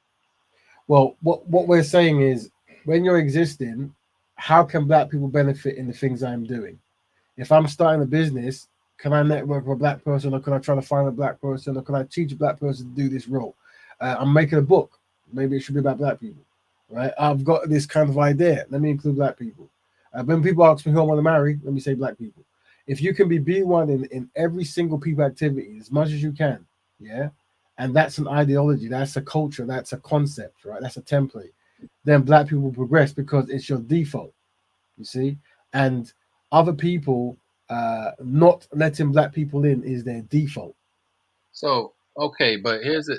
Well, what we're saying is when you're existing, how can black people benefit in the things I'm doing? If I'm starting a business, can I network with a black person, or can I try to find a black person, or can I teach a black person to do this role? I'm making a book. Maybe it should be about black people, right? I've got this kind of idea. Let me include black people. When people ask me who I want to marry, let me say black people. If you can be B1 in every single people activity as much as you can, yeah, and that's an ideology, that's a culture, that's a concept, right? That's a template. Then black people will progress because it's your default, you see, and other people not letting black people in is their default. So okay, but here's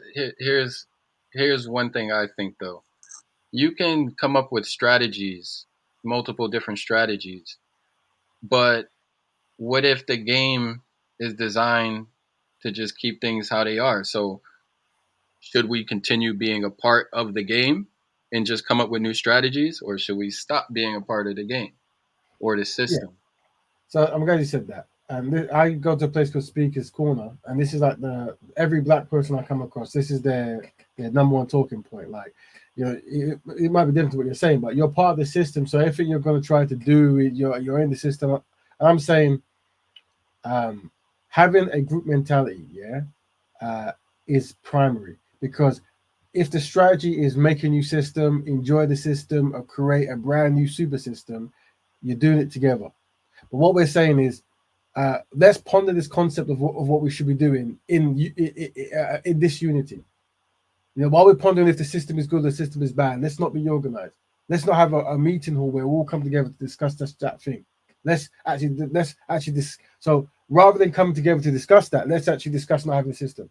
one thing I think though. You can come up with strategies, multiple different strategies, but what if the game is designed to just keep things how they are? So should we continue being a part of the game and just come up with new strategies, or should we stop being a part of the game or the Yeah. system? So I'm glad you said that. And I go to a place called Speakers Corner, and this is like the every black person I come across. This is their number one talking point. Like, it might be different to what you're saying, but you're part of the system. So everything you're going to try to do, you're in the system. And I'm saying, having a group mentality, yeah, uh, is primary because if the strategy is make a new system, enjoy the system, or create a brand new super system, you're doing it together. But what we're saying is, let's ponder this concept of what we should be doing in this unity. While we're pondering if the system is good or the system is bad, let's not be organized. Let's not have a meeting hall where we all come together to discuss that thing. Let's actually so rather than coming together to discuss that, let's actually discuss not having a system.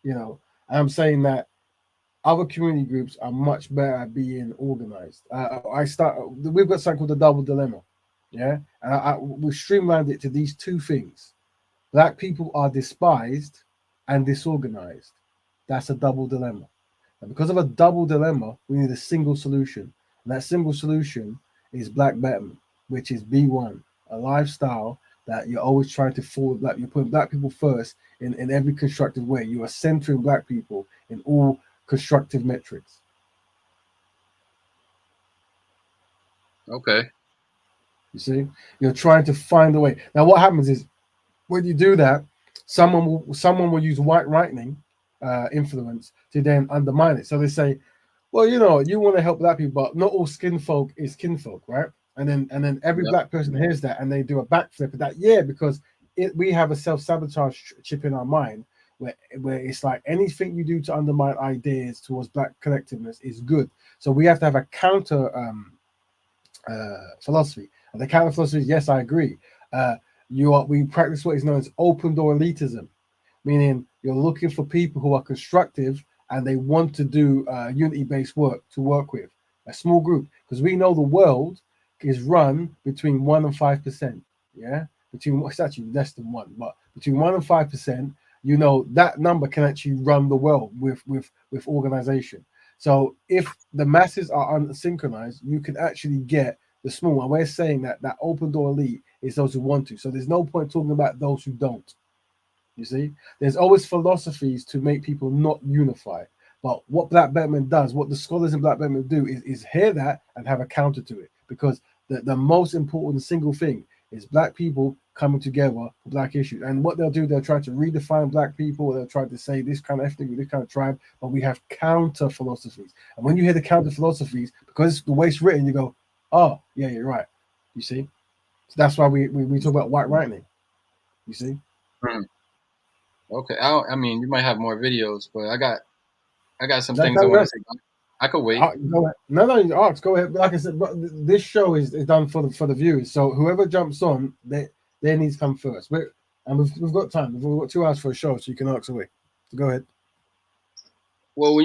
And I'm saying that other community groups are much better at being organized. We've got something called the double dilemma, yeah, and we streamlined it to these two things: black people are despised and disorganized. That's a double dilemma, and because of a double dilemma, we need a single solution, and that single solution is black betterment, which is B1, a lifestyle that you're always trying to forward. You're putting black people first in every constructive way. You are centering black people in all constructive metrics. Okay. You see, you're trying to find a way. Now, what happens is when you do that, someone will use white lightning influence to then undermine it. So they say, well, you want to help black people, but not all skin folk is kinfolk, right? And then every Yep. black person hears that and they do a backflip of that, yeah, because we have a self-sabotage chip in our mind where it's like anything you do to undermine ideas towards black collectiveness is good. So we have to have a counter philosophy. And the counter philosophy is, yes, I agree. We practice what is known as open door elitism, meaning you're looking for people who are constructive and they want to do unity-based work to work with a small group, because we know the world is run between 1% and 5%. Yeah, it's actually less than 1, but between 1% and 5%. you know that number can actually run the world with organization. So if the masses are unsynchronized, you can actually get the small. And we're saying that that open door elite is those who want to. So there's no point talking about those who don't. You see, there's always philosophies to make people not unify. But what Black Betterment does, what the scholars in Black Betterment do, is hear that and have a counter to it. Because the most important single thing is Black people coming together for Black issues. And what they'll do, they'll try to redefine Black people. They'll try to say this kind of ethnic, this kind of tribe. But we have counter philosophies. And when you hear the counter philosophies, because the way it's written, you go, oh, yeah, you're right. You see? So that's why we talk about white rightening. You see? Hmm. Okay, I mean, you might have more videos, but I got some That things I kind want of to say. I could wait. Go ahead. No, you ask. Go ahead. Like I said, but this show is done for the viewers. So whoever jumps on, they need to come first. And we've got time. We've got 2 hours for a show, so you can ask away. So go ahead. Well,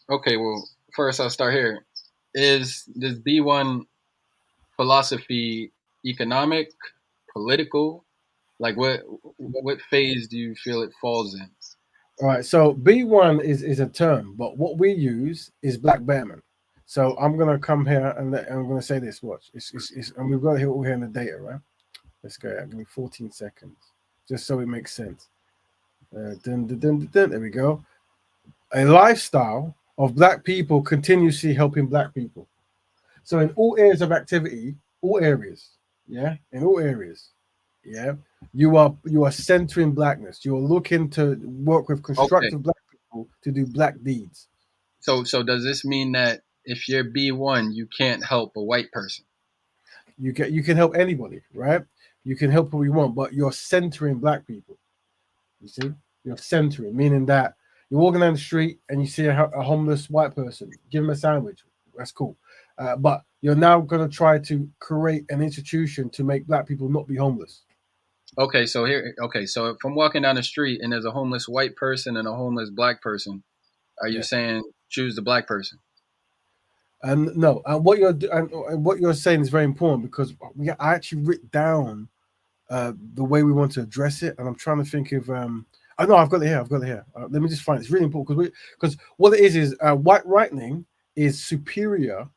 okay, well, first I'll start here. Is this B1 philosophy economic, political? Like what phase do you feel it falls in? All right. So B1 is a term, but what we use is Black Betterment. So I'm gonna come here and I'm gonna say this. Watch. It's and we've got it all here in the data, right? Let's go. Give me 14 seconds, just so it makes sense. There we go. A lifestyle of Black people continuously helping Black people. So in all areas of activity, all areas, yeah, in all areas, yeah, you are centering Blackness. You are looking to work with Okay, constructive Black people to do Black deeds. so does this mean that if you're B1, you can't help a white person? You can help anybody, right? You can help who you want, but you're centering Black people. You see, you're centering, meaning that you're walking down the street and you see a homeless white person, give him a sandwich. That's cool. But you're now going to try to create an institution to make Black people not be homeless. Okay, so if I'm walking down the street and there's a homeless white person and a homeless black person, are you Yes. saying choose the black person? And no, and what you're saying is very important because I actually wrote down the way we want to address it, and I'm trying to think of I know I've got it here. Let me just find it. It's really important because what it is white rightening is superior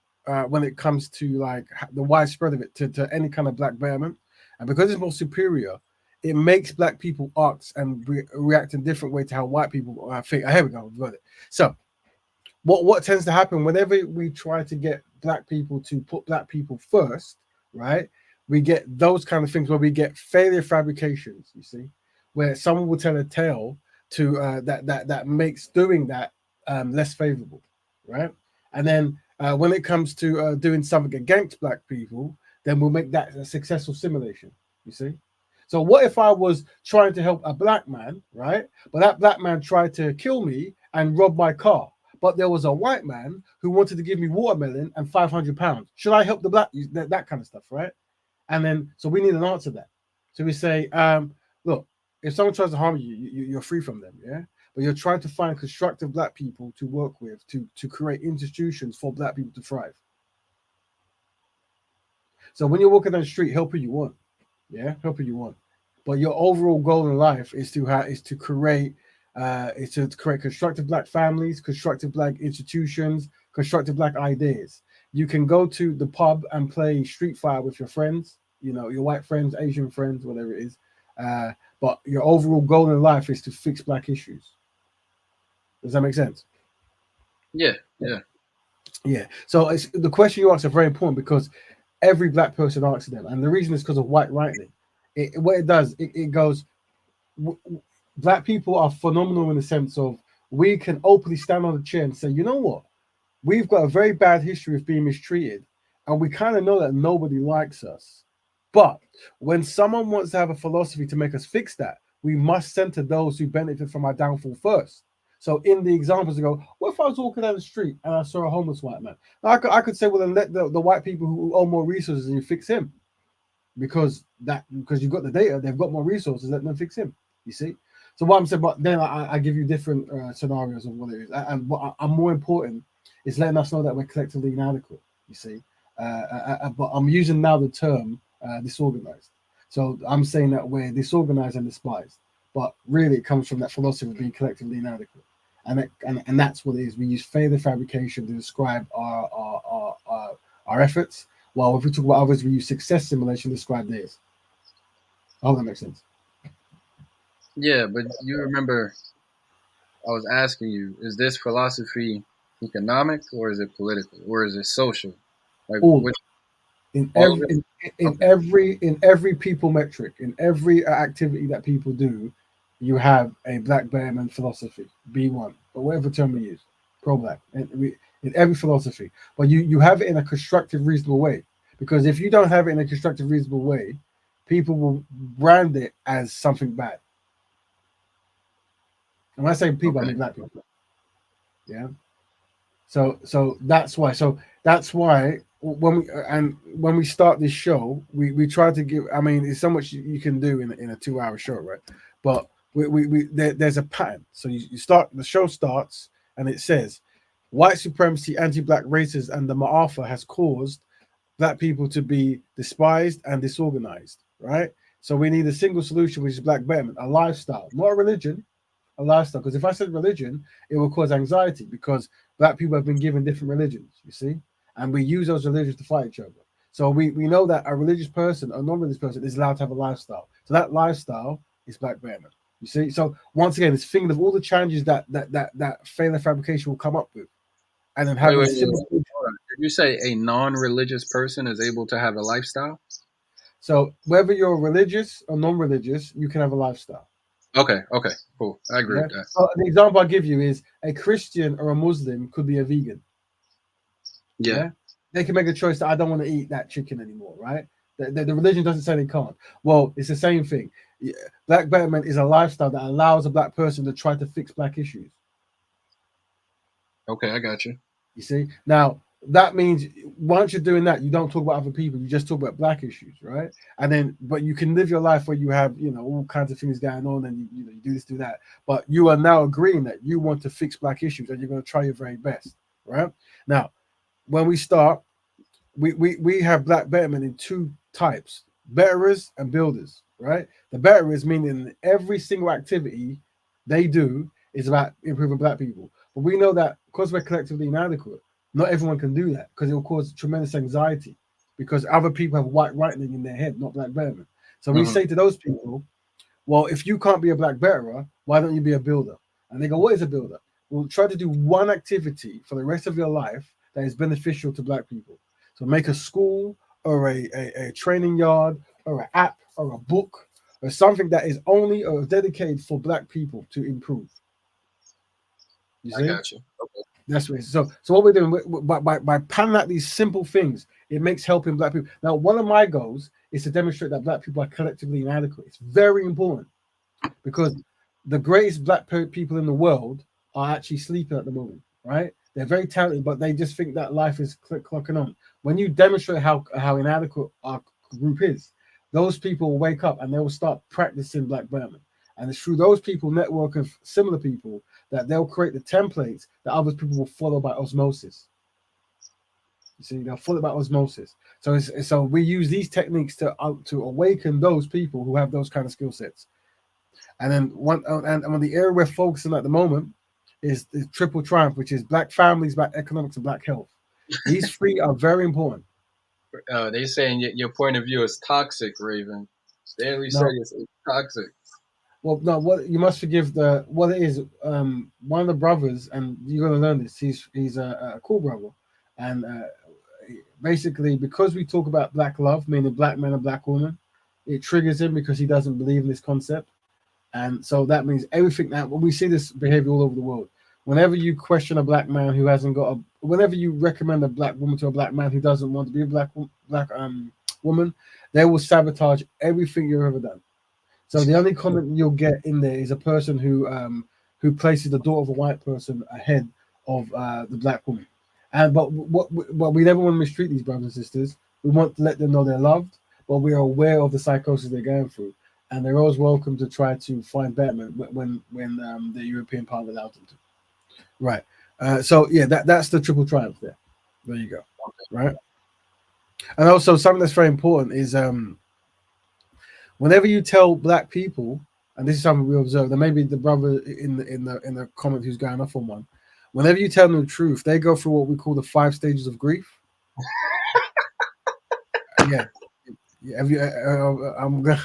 when it comes to like the widespread of it to any kind of Black betterment, and because it's more superior, it makes Black people act and react in a different way to how white people think. Here we go, we've got it. So what tends to happen whenever we try to get Black people to put Black people first, right? We get those kind of things where we get failure fabrications, you see, where someone will tell a tale to that makes doing that less favorable, right? And then when it comes to doing something against Black people, then we'll make that a successful simulation, you see. So what if I was trying to help a Black man, right? But that Black man tried to kill me and rob my car. But there was a white man who wanted to give me watermelon and £500. Should I help the Black? That kind of stuff, right? And then, so we need an answer to that. So we say, look, if someone tries to harm you, you're free from them, yeah? But you're trying to find constructive Black people to work with, to create institutions for Black people to thrive. So when you're walking down the street, help who you want, yeah? Help who you want. But your overall goal in life is to create constructive Black families, constructive Black institutions, constructive Black ideas. You can go to the pub and play Street Fighter with your friends, you know, your white friends, Asian friends, whatever it is. But your overall goal in life is to fix Black issues. Does that make sense? Yeah. Yeah. So the question you ask are very important because every Black person asks them, and the reason is because of white rightening. What it does, it goes. Black people are phenomenal in the sense of we can openly stand on a chair and say, you know what, we've got a very bad history of being mistreated, and we kind of know that nobody likes us. But when someone wants to have a philosophy to make us fix that, we must center those who benefit from our downfall first. So in the examples, I go, what if I was walking down the street and I saw a homeless white man? Now, I could say, well, then let the white people who own more resources and you fix him. Because you've got the data, they've got more resources, let them fix him. You see? So what I'm saying, but then I give you different scenarios of what it is. And what I'm more important is letting us know that we're collectively inadequate, you see? But I'm using now the term disorganized. So I'm saying that we're disorganized and despised. but really it comes from that philosophy of being collectively inadequate. And that's what it is. We use failure fabrication to describe our efforts, while if we talk about others, we use success simulation to describe theirs. I hope that makes sense. Yeah, but you remember I was asking you, is this philosophy economic or is it political or is it social? Like All which in all of every it? in every people metric, in every activity that people do, you have a black Betterment philosophy, B1, or whatever term we use, pro-black, in every philosophy. But you have it in a constructive, reasonable way. Because if you don't have it in a constructive, reasonable way, people will brand it as something bad. And when I say people, I Okay. mean black people. Yeah. So that's why. So that's why when we start this show, we try to give. I mean, there's so much you can do in a 2 hour show, right? But there's a pattern. So you start the show starts and it says, white supremacy, anti-black racism, and the Ma'afa has caused black people to be despised and disorganized, right? So we need a single solution, which is black betterment, a lifestyle, not a religion, a lifestyle. Because if I said religion, it will cause anxiety because black people have been given different religions, you see, and we use those religions to fight each other. So we know that a religious person, a non-religious person, is allowed to have a lifestyle. So that lifestyle is black betterment. You see, so once again, it's thinking of all the challenges that failure fabrication will come up with, and then Wait, having wait, a wait. simple. Hold on. Did you say a non-religious person is able to have a lifestyle? So whether you're religious or non-religious, you can have a lifestyle. Okay, okay, cool. I agree Yeah. with that. So the example I give you is a Christian or a Muslim could be a vegan. Yeah. They can make a choice that I don't want to eat that chicken anymore, right? The religion doesn't say they can't. Well, it's the same thing. Black betterment is a lifestyle that allows a black person to try to fix black issues. Okay, I got you. You see? Now, that means once you're doing that, you don't talk about other people, you just talk about black issues, right? And then, but you can live your life where you have, all kinds of things going on and you do this, do that. But you are now agreeing that you want to fix black issues and you're going to try your very best, right? Now, when we start, we have black betterment in two types: betterers and builders, right? The betterers meaning every single activity they do is about improving black people. But we know that because we're collectively inadequate, not everyone can do that because it will cause tremendous anxiety because other people have white lightning in their head, not black betterment. So we say to those people, well, if you can't be a black betterer, why don't you be a builder? And they go, what is a builder? Well, try to do one activity for the rest of your life that is beneficial to black people. So make a school or a training yard or an app or a book or something that is only or dedicated for black people to improve. You see? I got you. Okay. That's what it is. So what we're doing by panning out these simple things, it makes helping black people. Now, one of my goals is to demonstrate that black people are collectively inadequate. It's very important because the greatest black people in the world are actually sleeping at the moment, right? They're very talented, but they just think that life is clocking on. When you demonstrate how inadequate our group is, those people will wake up and they will start practicing black betterment. And it's through those people, network of similar people, that they'll create the templates that other people will follow by osmosis. You see, they'll follow by osmosis. So we use these techniques to awaken those people who have those kind of skill sets. And then one the area we're focusing at the moment is the triple triumph, which is black families, black economics, and black health. These three are very important. They saying your point of view is toxic, Raven. Stanley said it's toxic. Well, no, what you must forgive what it is. One of the brothers, and you're gonna learn this. He's a cool brother, and basically because we talk about black love, meaning black man and black woman, it triggers him because he doesn't believe in this concept. And so that means everything that when we see this behavior all over the world, whenever you question a black man who hasn't got whenever you recommend a black woman to a black man who doesn't want to be a black woman, they will sabotage everything you've ever done. So the only comment you'll get in there is a person who places the daughter of a white person ahead of the black woman. And but we never want to mistreat these brothers and sisters. We want to let them know they're loved, but we are aware of the psychosis they're going through. And they're always welcome to try to find betterment when the European Parliament allows them to. Right. So yeah, that's the triple triumph there. There you go. Right. And also something that's very important is whenever you tell black people and this is something we observe. There may be the brother in the comment who's going off on one. Whenever you tell them the truth, they go through what we call the 5 stages of grief. Yeah. Have you? I'm gonna.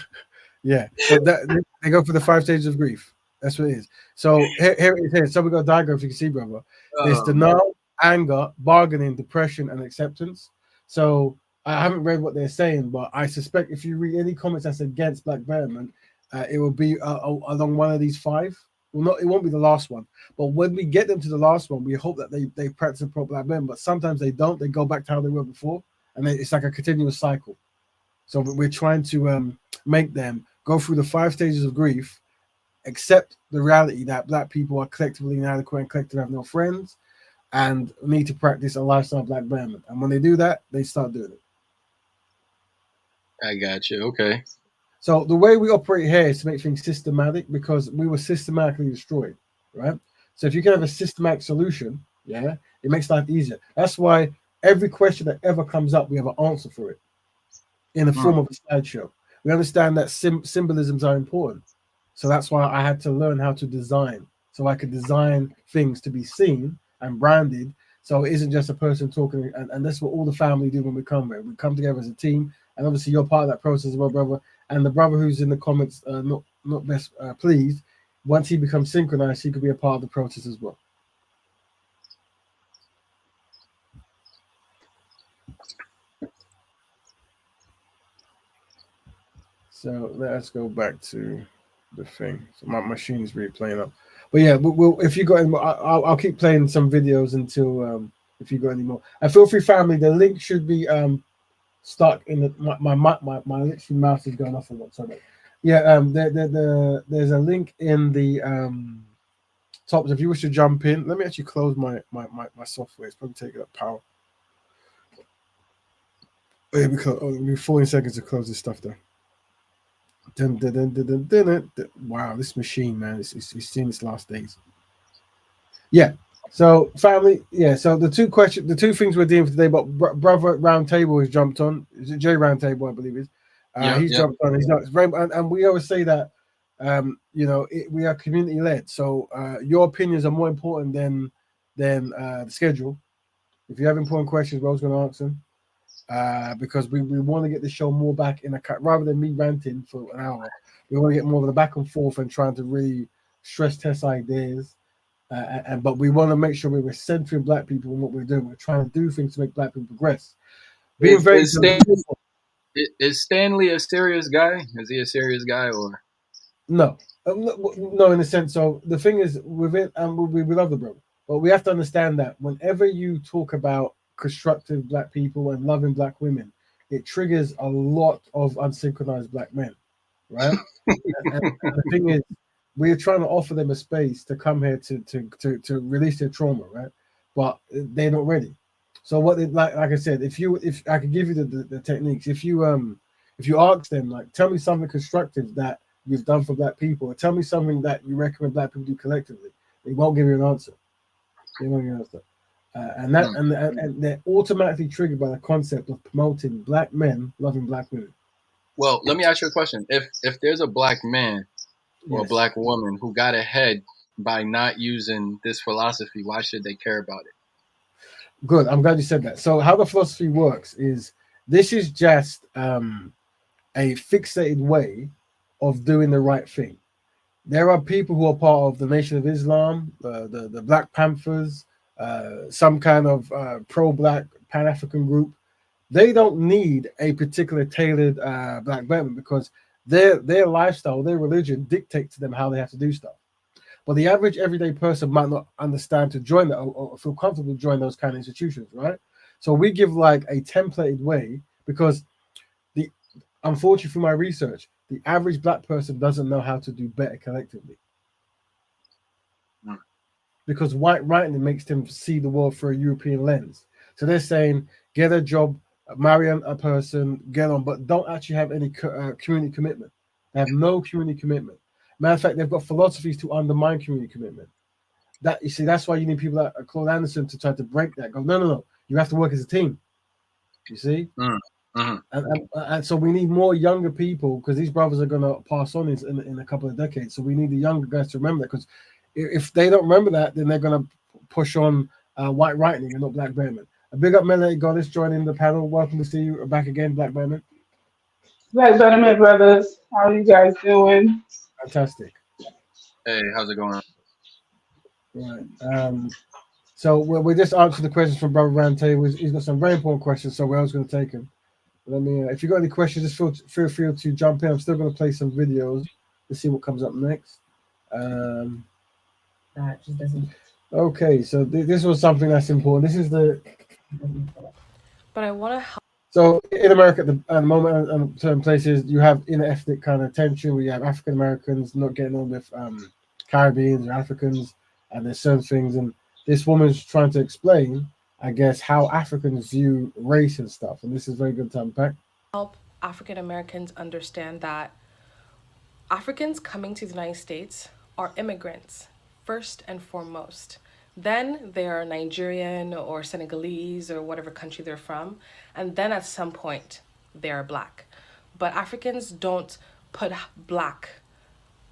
Yeah, but they go for the 5 stages of grief. That's what it is. So here it is. Here. So we got a diagram. If you can see, brother. There's denial, anger, bargaining, depression, and acceptance. So I haven't read what they're saying, but I suspect if you read any comments that's against Black Betterment, it will be along one of these 5. Well, not it won't be the last one. But when we get them to the last one, we hope that they practice a pro Black Betterment. But sometimes they don't. They go back to how they were before, and it's like a continuous cycle. So we're trying to make them go through the 5 stages of grief, accept the reality that Black people are collectively inadequate and collectively have no friends, and need to practice a lifestyle of Black Betterment. And when they do that, they start doing it. I got you. Okay. So the way we operate here is to make things systematic because we were systematically destroyed, right? So if you can have a systematic solution, yeah, it makes life easier. That's why every question that ever comes up, we have an answer for it in the form of a slideshow. We understand that symbolisms are important. So that's why I had to learn how to design. So I could design things to be seen and branded. So it isn't just a person talking. And that's what all the family do when we come here. We come together as a team. And obviously you're part of that process as well, brother. And the brother who's in the comments, not best pleased, once he becomes synchronized, he could be a part of the process as well. So let's go back to the thing. So my machine is really playing up. But yeah, we'll if you got any more, I'll keep playing some videos until if you got any more. And feel free, family. The link should be stuck in the my literally mouse is going off on what. Sorry. Yeah, there's a link in the top. If you wish to jump in, let me actually close my software. It's probably taking up power. Oh, yeah, because it'll be 14 seconds to close this stuff down. Wow, this machine, man, it's seen its last days. Yeah. So family, yeah. So the two things we're dealing with today, but brother Roundtable has jumped on. Is it J Roundtable? I believe it is. He's jumped on. He's not very, and we always say that we are community led. So your opinions are more important than the schedule. If you have important questions, Ro's going to answer them. Because we want to get the show more back in a cut rather than me ranting for an hour. We want to get more of the back and forth and trying to really stress test ideas. But we want to make sure we're centering Black people in what we're doing. We're trying to do things to make Black people progress. Is Stanley a serious guy? Is he a serious guy or no? No, in the sense of the thing is with it, and we love the brother, but we have to understand that whenever you talk about constructive Black people and loving Black women, it triggers a lot of unsynchronized Black men, right? and the thing is, we're trying to offer them a space to come here to release their trauma, right? But they're not ready. So what they, like I said, if I could give you the techniques, if you ask them, like, tell me something constructive that you've done for Black people, or tell me something that you recommend Black people do collectively, they won't give you an answer. They won't give you an answer. And they're automatically triggered by the concept of promoting Black men loving Black women. Well, let me ask you a question. If there's a Black man or a Black woman who got ahead by not using this philosophy, why should they care about it? Good. I'm glad you said that. So how the philosophy works is this is just a fixated way of doing the right thing. There are people who are part of the Nation of Islam, the Black Panthers, some kind of pro-Black Pan-African group. They don't need a particular tailored Black Betterment because their lifestyle, their religion dictates to them how they have to do stuff. But the average everyday person might not understand to join that or feel comfortable to join those kind of institutions, right? So we give like a templated way because unfortunately through my research, the average Black person doesn't know how to do better collectively. Because white writing makes them see the world through a European lens. So they're saying, get a job, marry a person, get on, but don't actually have any community commitment. They have no community commitment. Matter of fact, they've got philosophies to undermine community commitment. That you see, that's why you need people like Claude Anderson to try to break that. Go, no. You have to work as a team. You see? And so we need more younger people because these brothers are going to pass on in a couple of decades. So we need the younger guys to remember that, because if they don't remember that, then they're going to push on white rightening and not black Betterment. A big up, Melanie Goddess, joining the panel. Welcome to see you back again, Black Betterment. Black Betterment brothers, how are you guys doing? Fantastic. Hey, how's it going? Right. So we just answered the questions from Brother Rante. He's got some very important questions, so we're always going to take him. Let me. If you got any questions, just feel free to jump in. I'm still going to play some videos to see what comes up next. That just doesn't. Okay, so this was something that's important. This is the. But I want to help. So in America at the moment, and certain places, you have inter-ethnic kind of tension where you have African Americans not getting on with Caribbeans or Africans, and there's certain things. And this woman's trying to explain, I guess, how Africans view race and stuff. And this is very good to unpack. Help African Americans understand that Africans coming to the United States are immigrants, first and foremost. Then they are Nigerian or Senegalese or whatever country they're from. And then at some point, they are black. But Africans don't put black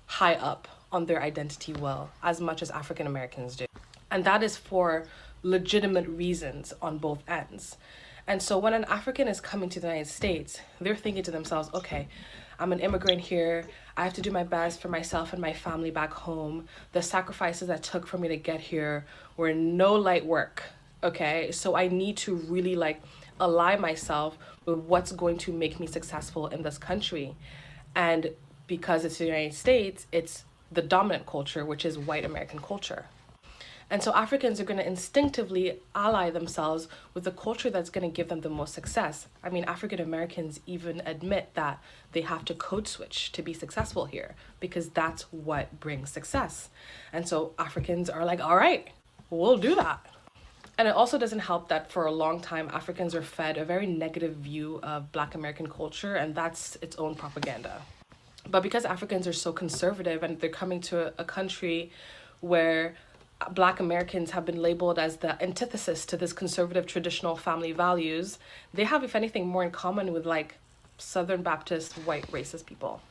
high up on their identity well, as much as African Americans do. And that is for legitimate reasons on both ends. And so when an African is coming to the United States, they're thinking to themselves, okay, I'm an immigrant here. I have to do my best for myself and my family back home. The sacrifices that took for me to get here were no light work, okay? So I need to really align myself with what's going to make me successful in this country. And because it's the United States, it's the dominant culture, which is white American culture. And so Africans are going to instinctively ally themselves with the culture that's going to give them the most success. I mean, African Americans even admit that they have to code switch to be successful here because that's what brings success. And so Africans are like, all right, we'll do that. And it also doesn't help that for a long time, Africans are fed a very negative view of Black American culture, and that's its own propaganda. But because Africans are so conservative and they're coming to a country where Black Americans have been labeled as the antithesis to this conservative traditional family values, they have, if anything, more in common with Southern Baptist white racist people.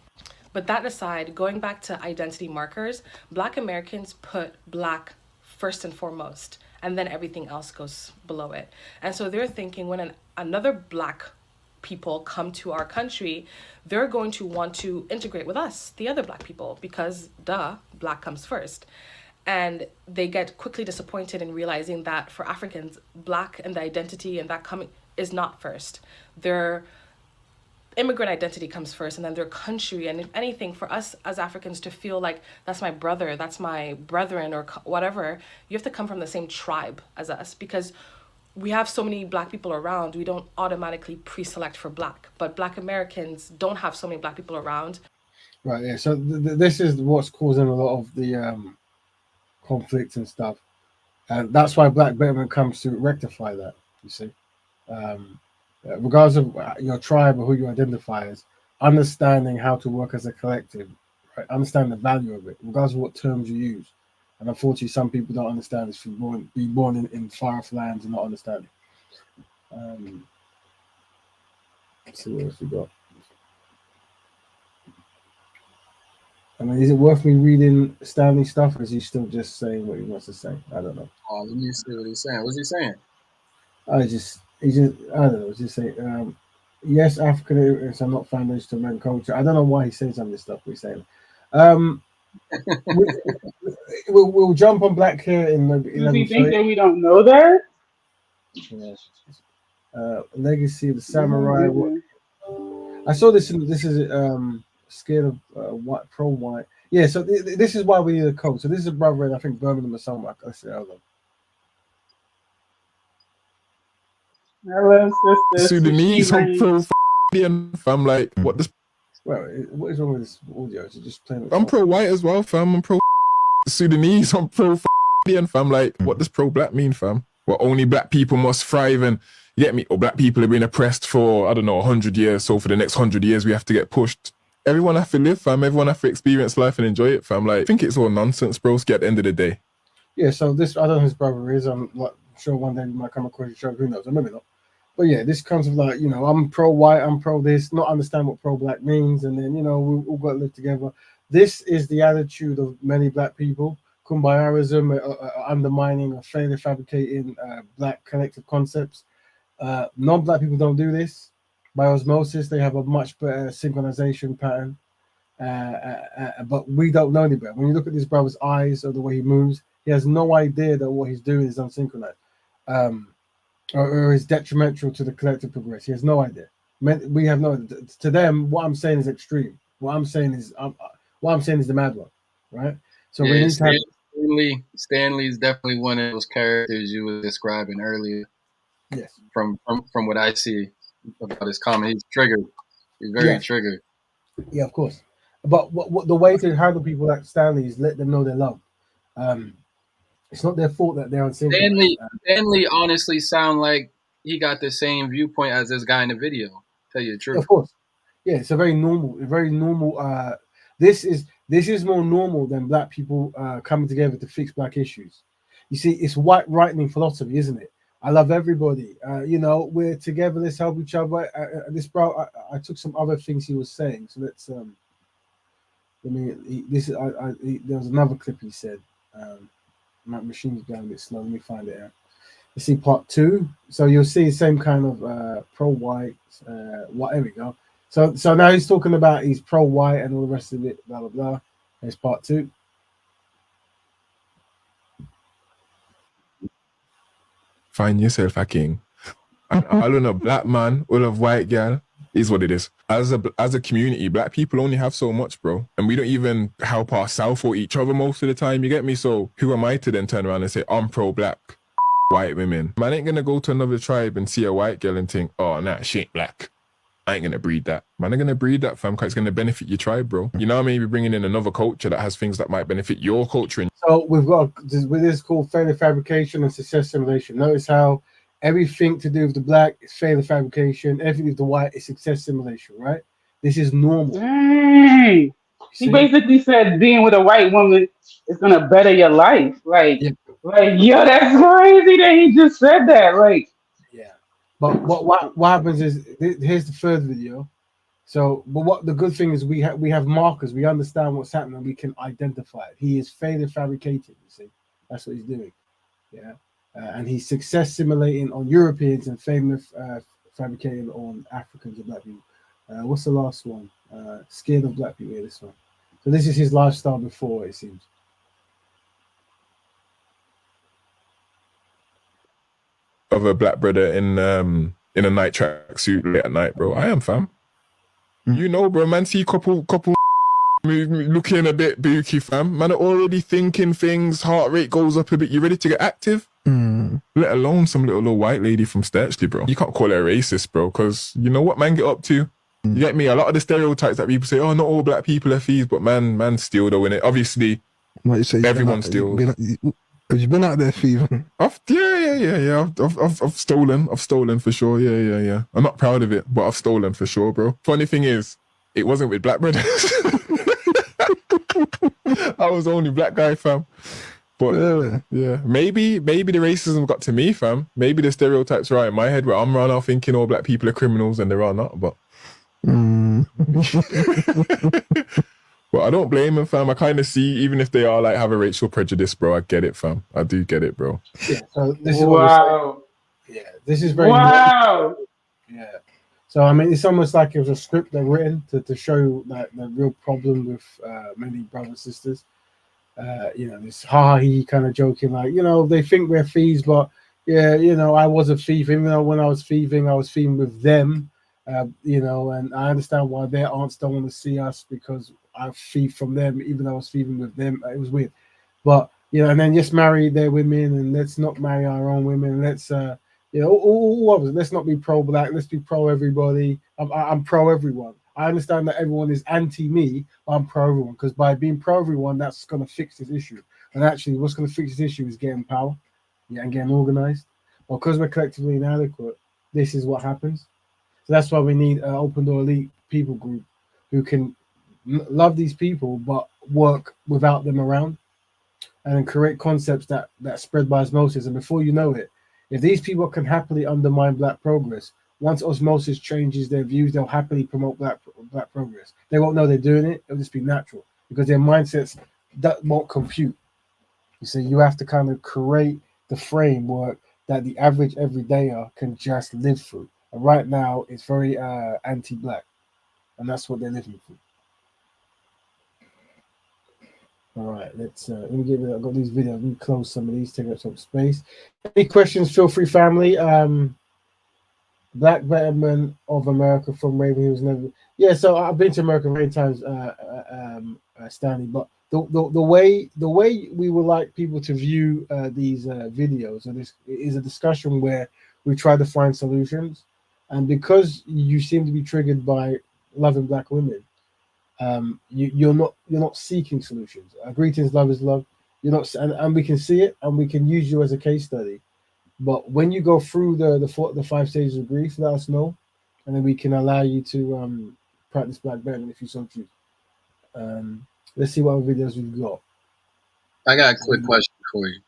But that aside, going back to identity markers, Black Americans put Black first and foremost, and then everything else goes below it. And so they're thinking when another Black people come to our country, they're going to want to integrate with us, the other Black people, because Black comes first. And they get quickly disappointed in realizing that for Africans, Black and the identity and that coming is not first. Their immigrant identity comes first, and then their country. And if anything, for us as Africans to feel like that's my brother, that's my brethren, or whatever, you have to come from the same tribe as us, because we have so many Black people around, we don't automatically pre-select for Black. But Black Americans don't have so many Black people around. Right, yeah. So this is what's causing a lot of the conflict and stuff, and that's why Black Betterment comes to rectify that. You see, regardless of your tribe or who you identify as, understanding how to work as a collective, right? Understand the value of it, regardless of what terms you use. And unfortunately, some people don't understand this. Be born in far-off lands and not understand it. Let's see what else we got. I mean, is it worth me reading Stanley's stuff, or is he still just saying what he wants to say? I don't know. Oh, let me see what he's saying. What's he saying? I don't know. It's just saying, yes, African immigrants are not foundations to American culture. I don't know why he's saying some of this stuff, but he's saying. We'll jump on Black here in maybe 11. Do you think that we don't know that? Yeah. Legacy of the Samurai. I saw this. This is scared of white, pro-white. Yeah, so this is why we need a code. So this is a brother in, I think, Birmingham or somewhere. Let's see, hold on. Hello, sister. Sudanese on pro fam. Like, what this? Well, what is wrong with this audio? Is it just playing? I'm pro-white as well, fam. I'm pro Sudanese on pro fam. Like, what does pro-black mean, fam? Well, only Black people must thrive, and you get me? Or Black people have been oppressed for, I don't know, 100 years. So for the next 100 years, we have to get pushed. Everyone have to live, fam. Everyone have to experience life and enjoy it, fam. Like, I think it's all nonsense, bro. At the end of the day. Yeah, so this, I don't know who his brother is. I'm sure one day we might come across each other. Who knows? Maybe not. But yeah, this comes of like, I'm pro-white, I'm pro this, not understand what pro-black means, and then, we all got to live together. This is the attitude of many black people. Kumbayarism, undermining or failure fabricating black collective concepts. Non-black people don't do this. By osmosis, they have a much better synchronization pattern. But we don't know any better. When you look at this brother's eyes or the way he moves, he has no idea that what he's doing is unsynchronized. Or is detrimental to the collective progress. He has no idea. We have no. To them, what I'm saying is extreme. What I'm saying is the mad one, right? So we need to have. Stanley is definitely one of those characters you were describing earlier. Yes. From what I see about his comment, he's triggered. He's very triggered. Yeah, of course. But what the way to handle people like Stanley is let them know they're loved. It's not their fault that they're unsynchronized. Stanley honestly sound like he got the same viewpoint as this guy in the video. Tell you the truth. Of course. Yeah, it's a very normal. This is more normal than black people coming together to fix black issues. You see, it's white right-wing philosophy, isn't it? I love everybody. We're together. Let's help each other. This bro, I took some other things he was saying. So let's there was another clip he said. My machine's going a bit slow. Let me find it out. You see part 2. So you'll see the same kind of pro-white. There we go. So now he's talking about he's pro-white and all the rest of it. Blah blah blah. There's part 2. Find yourself a king. All in a black man, all of white girl is what it is. As a community, black people only have so much, bro. And we don't even help ourselves or each other most of the time, you get me? So who am I to then turn around and say, I'm pro-black, white women? Man ain't gonna go to another tribe and see a white girl and think, oh, nah, she ain't black. I ain't gonna breed that. Man, I'm gonna breed that, fam, because it's gonna benefit your tribe, bro. You know what I mean? We're bringing in another culture that has things that might benefit your culture. So we've got this called failure fabrication and success simulation. Notice how everything to do with the black is failure fabrication. Everything with the white is success simulation, right? This is normal. Dang. He basically said being with a white woman is gonna better your life. Like, yo, that's crazy that he just said that. Like, yeah. But what happens is here's the third video. So, but what the good thing is we have markers. We understand what's happening. We can identify it. He is failure fabricating. You see, that's what he's doing. Yeah, and he's success simulating on Europeans and failure fabricating on Africans and black people. What's the last one? Scared of black people. Yeah, this one. So this is his lifestyle before, it seems. Of a black brother in a night track suit late at night, bro. I am, fam. You know, bro, man, see couple looking a bit booky, fam. Man are already thinking things, heart rate goes up a bit. You ready to get active? Let alone some little white lady from Sturchley, bro. You can't call her a racist, bro, because you know what man get up to? You get me? A lot of the stereotypes that people say, oh, not all black people are thieves, but man steal though, innit? Obviously, everyone steals. Have you been out there thieving? Yeah. I've stolen for sure. Yeah. I'm not proud of it, but I've stolen for sure, bro. Funny thing is, it wasn't with black brothers. I was the only black guy, fam. But yeah, maybe the racism got to me, fam. Maybe the stereotypes are right in my head where I'm running out thinking all black people are criminals and they are not, but But I don't blame them, fam. I kind of see, even if they are like have a racial prejudice, bro, I get it, fam. I do get it, bro. Yeah, so this is what this is very wow. Yeah. So I mean, it's almost like it was a script they've written to show like the real problem with many brothers and sisters. This he kind of joking, like, they think we're thieves, but I was a thief, even though when I was thieving with them, and I understand why their aunts don't want to see us because I thieve from them, even though I was thieving with them. It was weird, but and then just marry their women, and let's not marry our own women. Let's all of us. Let's not be pro-black. Let's be pro everybody. I'm pro everyone. I understand that everyone is anti me, but I'm pro everyone, because by being pro everyone, that's going to fix this issue. And actually, what's going to fix this issue is getting power, and getting organized. Well, because we're collectively inadequate, this is what happens. So that's why we need an open door elite people group who can love these people but work without them around, and then create concepts that spread by osmosis. And before you know it, If these people can happily undermine black progress, once osmosis changes their views, they'll happily promote black progress. They won't know they're doing it. It'll just be natural because their mindsets that won't compute. You see, you have to kind of create the framework that the average everydayer can just live through. And right now, it's very anti-black, and that's what they're living through. All right, let me give it. I've got these videos. Let me close some of these, take up some space. Any questions? Feel free, family. Black Betterment of America from Raven. He was never. Yeah, so I've been to America many times, Stanley. But the way we would like people to view these videos, and this is a discussion where we try to find solutions, and because you seem to be triggered by loving black women, you're not seeking solutions. Greetings, love is love. You're not, and we can see it, and we can use you as a case study. But when you go through the 5 stages of grief, let us know, and then we can allow you to practice black Betterment if you so choose. Let's see what other videos we've got. I got a quick question for you.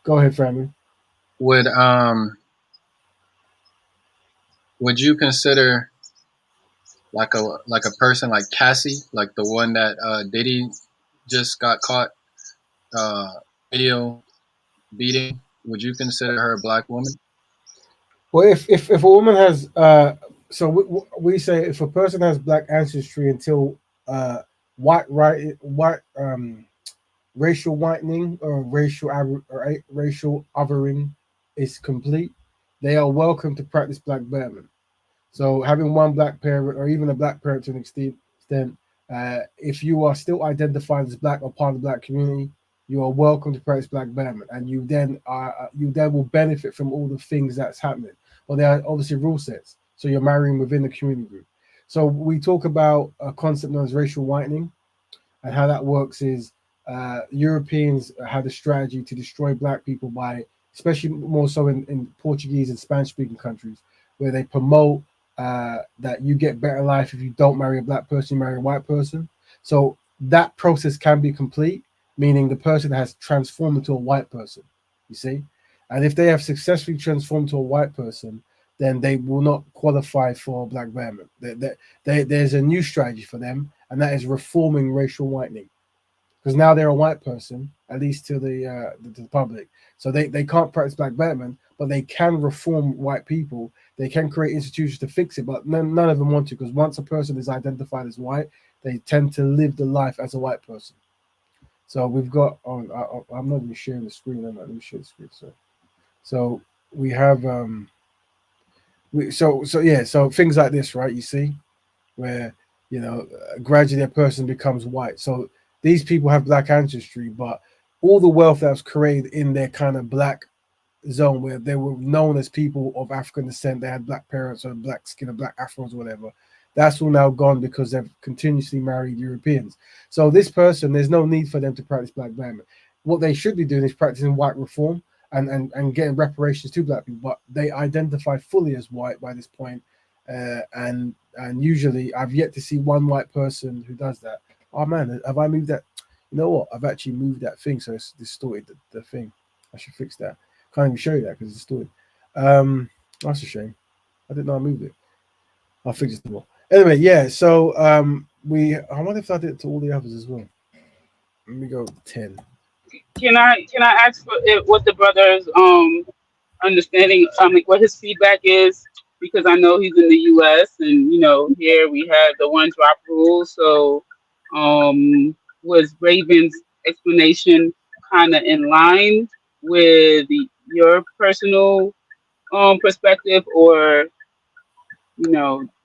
Go ahead, family. Would you consider like a person like Cassie, like the one that Diddy just got caught video beating? Would you consider her a black woman? Well, if a woman has so we say if a person has black ancestry until white racial whitening or racial othering is complete, they are welcome to practice black Betterment. So having one black parent or even a black parent to an extent, if you are still identified as black or part of the black community, you are welcome to practice black Betterment, and you then will benefit from all the things that's happening. Well, there are obviously rule sets, so you're marrying within the community group. So we talk about a concept known as racial whitening, and how that works is Europeans had a strategy to destroy black people by, especially more so in Portuguese and Spanish-speaking countries, where they promote that you get better life if you don't marry a black person, you marry a white person. So that process can be complete, meaning the person has transformed into a white person, you see? And if they have successfully transformed to a white person, then they will not qualify for black Betterment. There's a new strategy for them, and that is reforming racial whitening. Because now they're a white person, at least to the public. So they can't practice black Betterment, but they can reform white people. They can create institutions to fix it, but none of them want to, because once a person is identified as white, they tend to live the life as a white person. So we've got on. I'm not even sharing the screen. Let me share the screen. So we have so things like this, right? You see, where gradually a person becomes white. So these people have black ancestry, but all the wealth that was created in their kind of black zone, where they were known as people of African descent, they had black parents or black skin or black afros or whatever, that's all now gone because they've continuously married Europeans. So this person, there's no need for them to practice black Betterment. What they should be doing is practicing white reform and getting reparations to black people, but they identify fully as white by this point. And usually I've yet to see one white person who does that. Oh man, have I moved that? You know what? I've actually moved that thing, so it's distorted the thing. I should fix that. Can't even show you that because it's distorted. That's a shame. I didn't know I moved it. I'll fix it tomorrow. Anyway, yeah. So I wonder if I did it to all the others as well. Let me go 10. Can I ask for what the brother's understanding, like what his feedback is? Because I know he's in the U.S. and here we have the one drop rule. So was Raven's explanation kind of in line with your personal perspective, or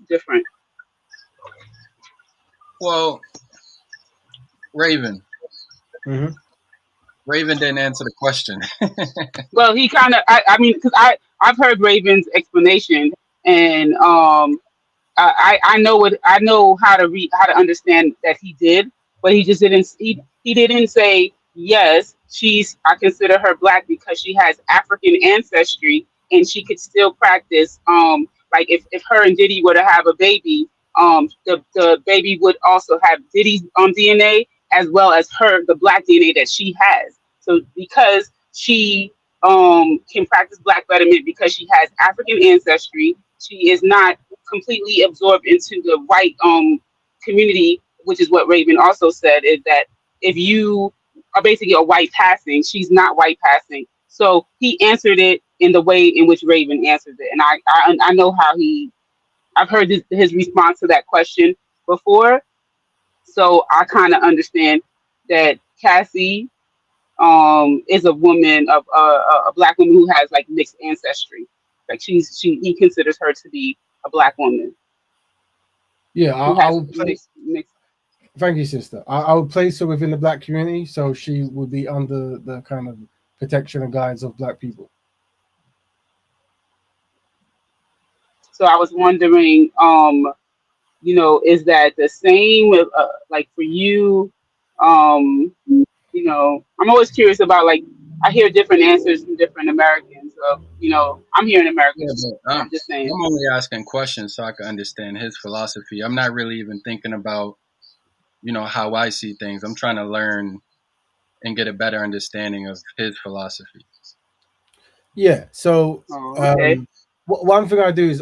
different? Well, Raven. Mm-hmm. Raven didn't answer the question. Well, he kind of, I mean, because I've heard Raven's explanation, and I know how to read, how to understand that he did, but he just didn't. He didn't say yes. I consider her black because she has African ancestry and she could still practice. Like if her and Diddy were to have a baby, the baby would also have Diddy's DNA as well as the black DNA that she has. So because she can practice Black Betterment because she has African ancestry. She is not completely absorbed into the white community, which is what Raven also said, is that if you are basically a white passing, she's not white passing. So he answered it in the way in which Raven answered it, and I know how I've heard his response to that question before, so I kind of understand that Cassie is a woman of a black woman who has like mixed ancestry. Like he considers her to be a black woman Yeah, who I has would play. mixed. Thank you, sister. I would place her within the black community, so she would be under the kind of protection and guidance of black people. So I was wondering, is that the same? Like for you, I'm always curious about like I hear different answers from different Americans. I'm here in America Yeah, too. but I'm just saying. I'm only asking questions so I can understand his philosophy. I'm not really even thinking about, how I see things. I'm trying to learn and get a better understanding of his philosophy. Yeah. So Oh, okay. one thing I do is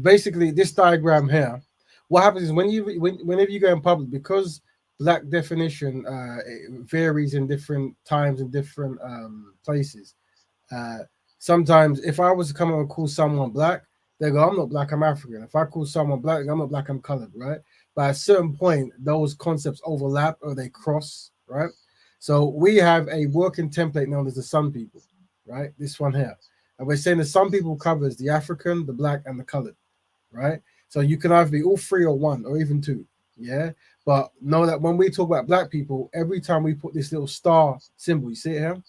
basically this diagram here. What happens is whenever you go in public, because black definition it varies in different times and different places. Uh, Sometimes if I was to come and call someone black, they go, I'm not black, I'm African. If I call someone black, I'm not black, I'm colored, right? But at a certain point, those concepts overlap or they cross, right? So we have a working template known as the Sun People, right? This one here. And we're saying the Sun People covers the African, the black, and the colored, right? So you can either be all three or one or even two, yeah? But know that when we talk about black people, every time we put this little star symbol, you see it here?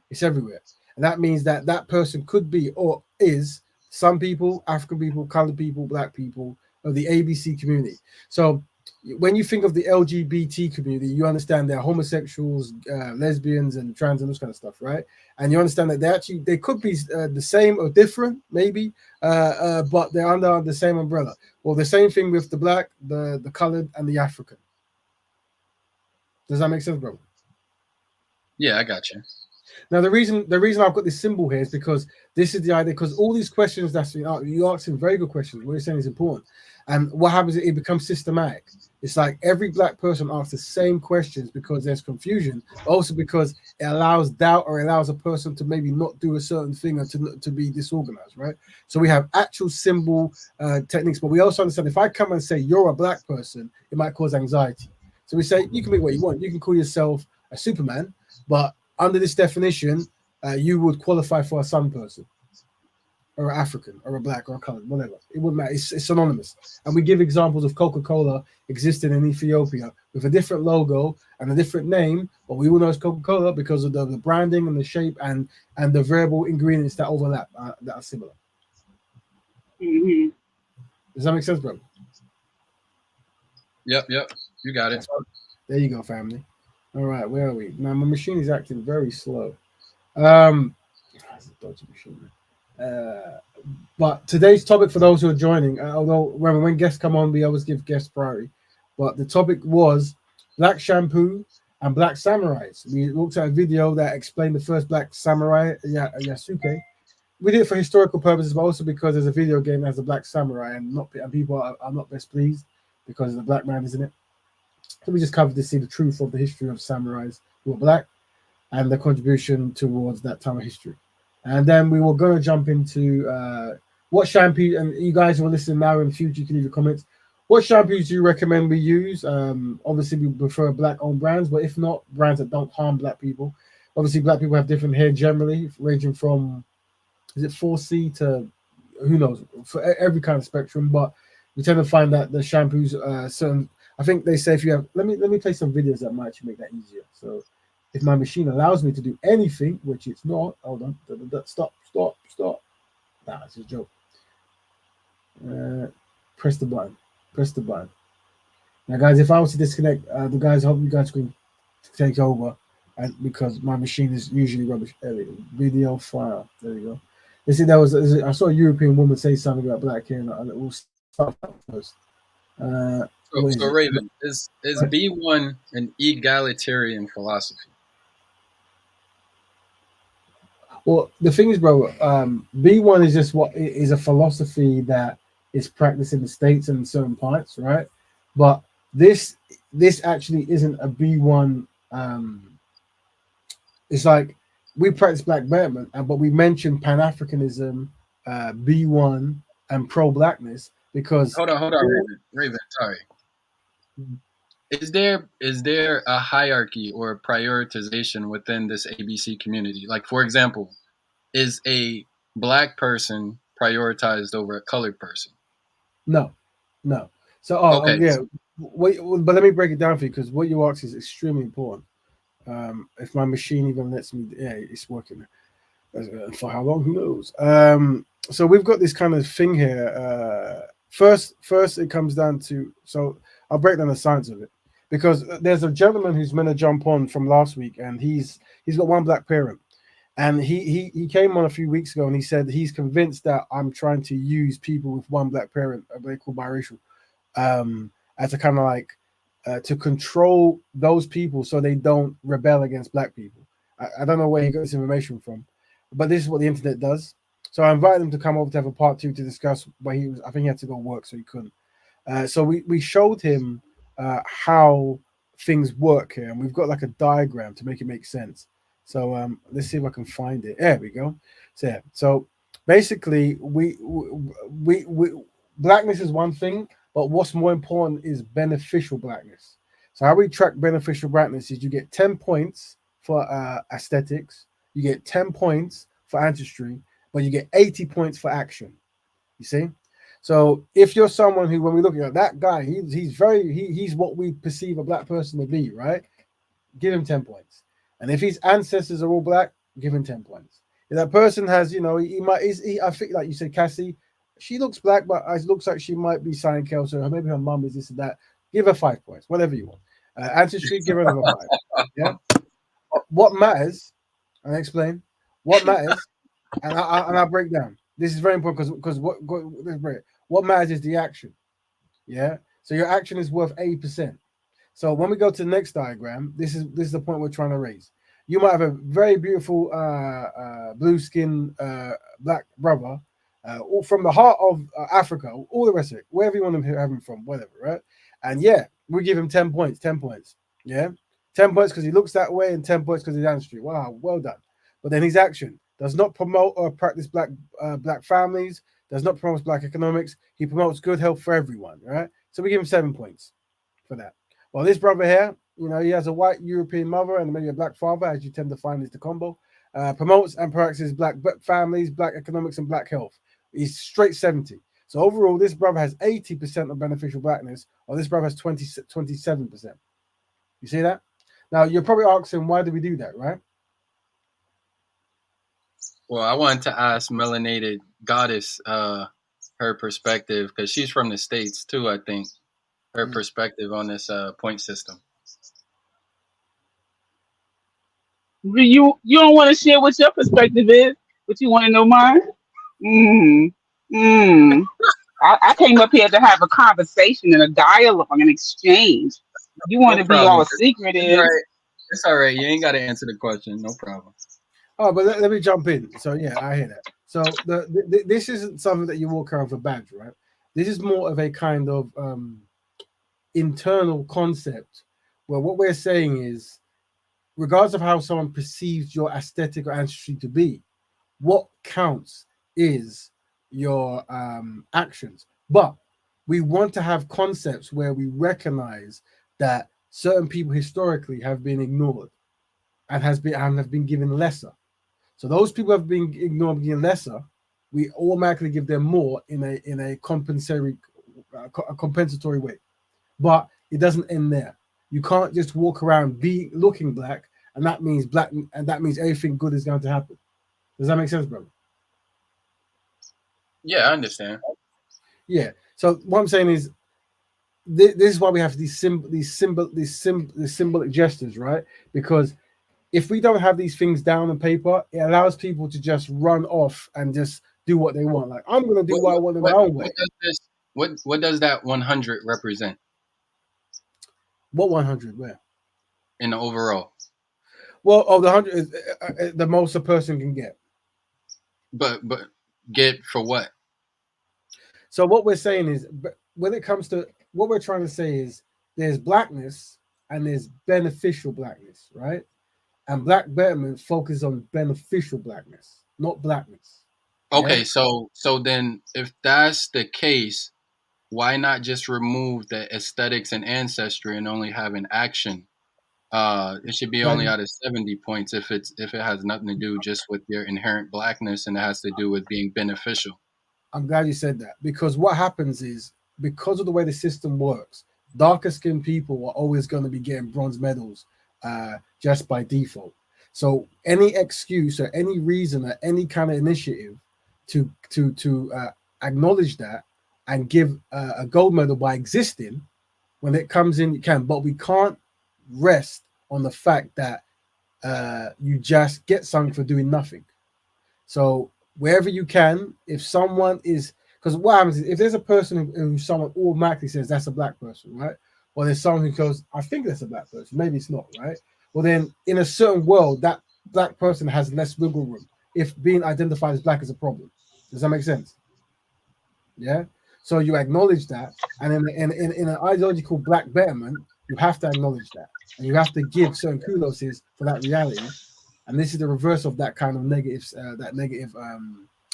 It's everywhere. And that means that that person could be or is some people, African people, colored people, black people of the ABC community. So when you think of the LGBT community, you understand they're homosexuals, lesbians, and trans and this kind of stuff, right? And you understand that they could be the same or different, maybe, but they're under the same umbrella. Well, the same thing with the black, the colored, and the African. Does that make sense, bro? Yeah, I got you. Now, the reason I've got this symbol here is because this is the idea. Because all these questions you asking very good questions. What you're saying is important, and what happens is it becomes systematic. It's like every black person asks the same questions because there's confusion, also because it allows doubt or allows a person to maybe not do a certain thing or to be disorganized, right? So we have actual symbol techniques, but we also understand if I come and say you're a black person, it might cause anxiety. So we say you can be what you want. You can call yourself a Superman, but under this definition, you would qualify for a sun person, or an African, or a black, or a colored, whatever. It wouldn't matter. It's synonymous. And we give examples of Coca-Cola existing in Ethiopia with a different logo and a different name, but we all know it's Coca-Cola because of the branding and the shape and the verbal ingredients that overlap, that are similar. Mm-hmm. Does that make sense, bro? Yep. You got it. There you go, family. All right, where are we? Now, my machine is acting very slow. It's a dodgy machine. But today's topic for those who are joining, although when guests come on, we always give guests priority. But the topic was Black Shampoo and Black Samurais. We looked at a video that explained the first Black Samurai, Yasuke. We did it for historical purposes, but also because there's a video game that has a Black Samurai, and people are not best pleased because the black man is in it. So we just covered to see the truth of the history of samurais who were black and the contribution towards that time of history. And then we were going to jump into what shampoo, and you guys who are listening now in the future, you can leave your comments. What shampoos do you recommend we use? Obviously, we prefer black-owned brands, but if not, brands that don't harm black people. Obviously, black people have different hair generally, ranging from, is it 4C to, who knows, for every kind of spectrum. But we tend to find that the shampoos, certain, I think they say if you have, let me play some videos that might actually make that easier. So if my machine allows me to do anything, which it's not, hold on, stop. Nah, it's a joke. Press the button. Now, guys, if I was to disconnect, the guys, I hope you guys can take over, and because my machine is usually rubbish. There we go. Video file. There we go. You see, I saw a European woman say something about black hair, and we'll start first. So Raven, is B1 an egalitarian philosophy? Well, the thing is, bro, B1 is just what is a philosophy that is practiced in the states and in certain parts, right? But this this actually isn't a B1. It's like we practice Black Betterment, but we mention Pan Africanism, B1, and pro Blackness because Hold on, Raven. Sorry. Is there a hierarchy or prioritization within this ABC community? Like, for example, is a black person prioritized over a colored person? no, no. So, Okay. yeah. Wait, but let me break it down for you because what you ask is extremely important. If my machine even lets me, yeah, it's working. For how long? Who knows? So we've got this kind of thing here. First, it comes down to. So I'll break down the science of it because there's a gentleman who's meant to jump on from last week, and he's got one black parent, and he came on a few weeks ago, and he said he's convinced that I'm trying to use people with one black parent, they call biracial, as a kind of like to control those people so they don't rebel against black people. I don't know where he got this information from, but this is what the internet does. So I invited him to come over to have a part two to discuss, but I think he had to go work, so he couldn't. So we showed him how things work here, and we've got like a diagram to make it make sense. So let's see if I can find it. There we go. So yeah. So basically, we blackness is one thing, but what's more important is beneficial blackness. So how we track beneficial blackness is you get 10 points for aesthetics, you get 10 points for ancestry, but you get 80 points for action. You see? So if you're someone who, when we look at that guy, he's what we perceive a black person to be, right? Give him 10 points. And if his ancestors are all black, give him 10 points. If that person has, I think, like you said, Cassie, she looks black, but it looks like she might be Cyan Kelso, or maybe her mum is this and that. Give her 5 points, whatever you want. Ancestry, give her another 5. Yeah. What matters, and I explain what matters, and I'll break down. This is very important because what matters is the action. Yeah. So your action is worth 80%. So when we go to the next diagram, this is the point we're trying to raise. You might have a very beautiful blue skin black brother, all from the heart of Africa, all the rest of it, wherever you want to have him from, whatever, right? And yeah, we give him 10 points, 10 points. Yeah. 10 points because he looks that way, and 10 points because he's ancestry. Wow, well done. But then his action does not promote or practice black families, does not promote black economics. He promotes good health for everyone, right? So we give him 7 points for that. Well, this brother here, he has a white European mother and maybe a black father, as you tend to find is the combo. Promotes and practices black families, black economics, and black health. He's straight 70. So overall, this brother has 80% of beneficial blackness, or this brother has 27%. You see that? Now, you're probably asking, why do we do that, right? Well, I wanted to ask Melanated Goddess her perspective because she's from the States too, I think. Her perspective on this point system. You don't want to share what your perspective is, but you want to know mine? I came up here to have a conversation and a dialogue and exchange. You want No to be all problem. It's all secretive. right. It's all right. You ain't got to answer the question. No problem. Oh, but let me jump in. So yeah, I hear that. So this isn't something that you walk around for badge, right? This is more of a kind of internal concept where what we're saying is, regardless of how someone perceives your aesthetic or ancestry to be, what counts is your actions. But we want to have concepts where we recognize that certain people historically have been ignored and have been given lesser. So those people have been ignored and given lesser. We automatically give them more in a compensatory way. But it doesn't end there. You can't just walk around looking black, and that means everything good is going to happen. Does that make sense, bro? Yeah, I understand. Yeah. So what I'm saying is, this is why we have these symbolic gestures, right? Because if we don't have these things down on paper, it allows people to just run off and just do what they want. Like, I'm gonna do what I want in my own way. What does that 100 represent What 100? Where? in the overall? Well, the 100 is the most a person can get. But get for what? So what we're saying is, when it comes to what we're trying to say is, there's blackness and there's beneficial blackness, right? And Black Betterment focuses on beneficial blackness, not blackness. Yeah. Okay, so then if that's the case, why not just remove the aesthetics and ancestry and only have an action? It should be only That out of 70 points if it has nothing to do just with your inherent blackness and it has to do with being beneficial. I'm glad you said that, because what happens is, because of the way the system works, darker skinned people are always going to be getting bronze medals just by default. So any excuse or any reason or any kind of initiative to acknowledge that and give a gold medal by existing, when it comes in, you can. But we can't rest on the fact that you just get something for doing nothing. So wherever you can, if someone is, because what happens is, if there's a person who someone automatically says that's a black person, right? Or there's someone who goes, I think that's a black person, maybe it's not, right? Well, then in a certain world, that black person has less wiggle room if being identified as black is a problem. Does that make sense? Yeah. So you acknowledge that, and in an ideological black betterment, you have to acknowledge that, and you have to give certain kudos for that reality. And this is the reverse of that kind of negative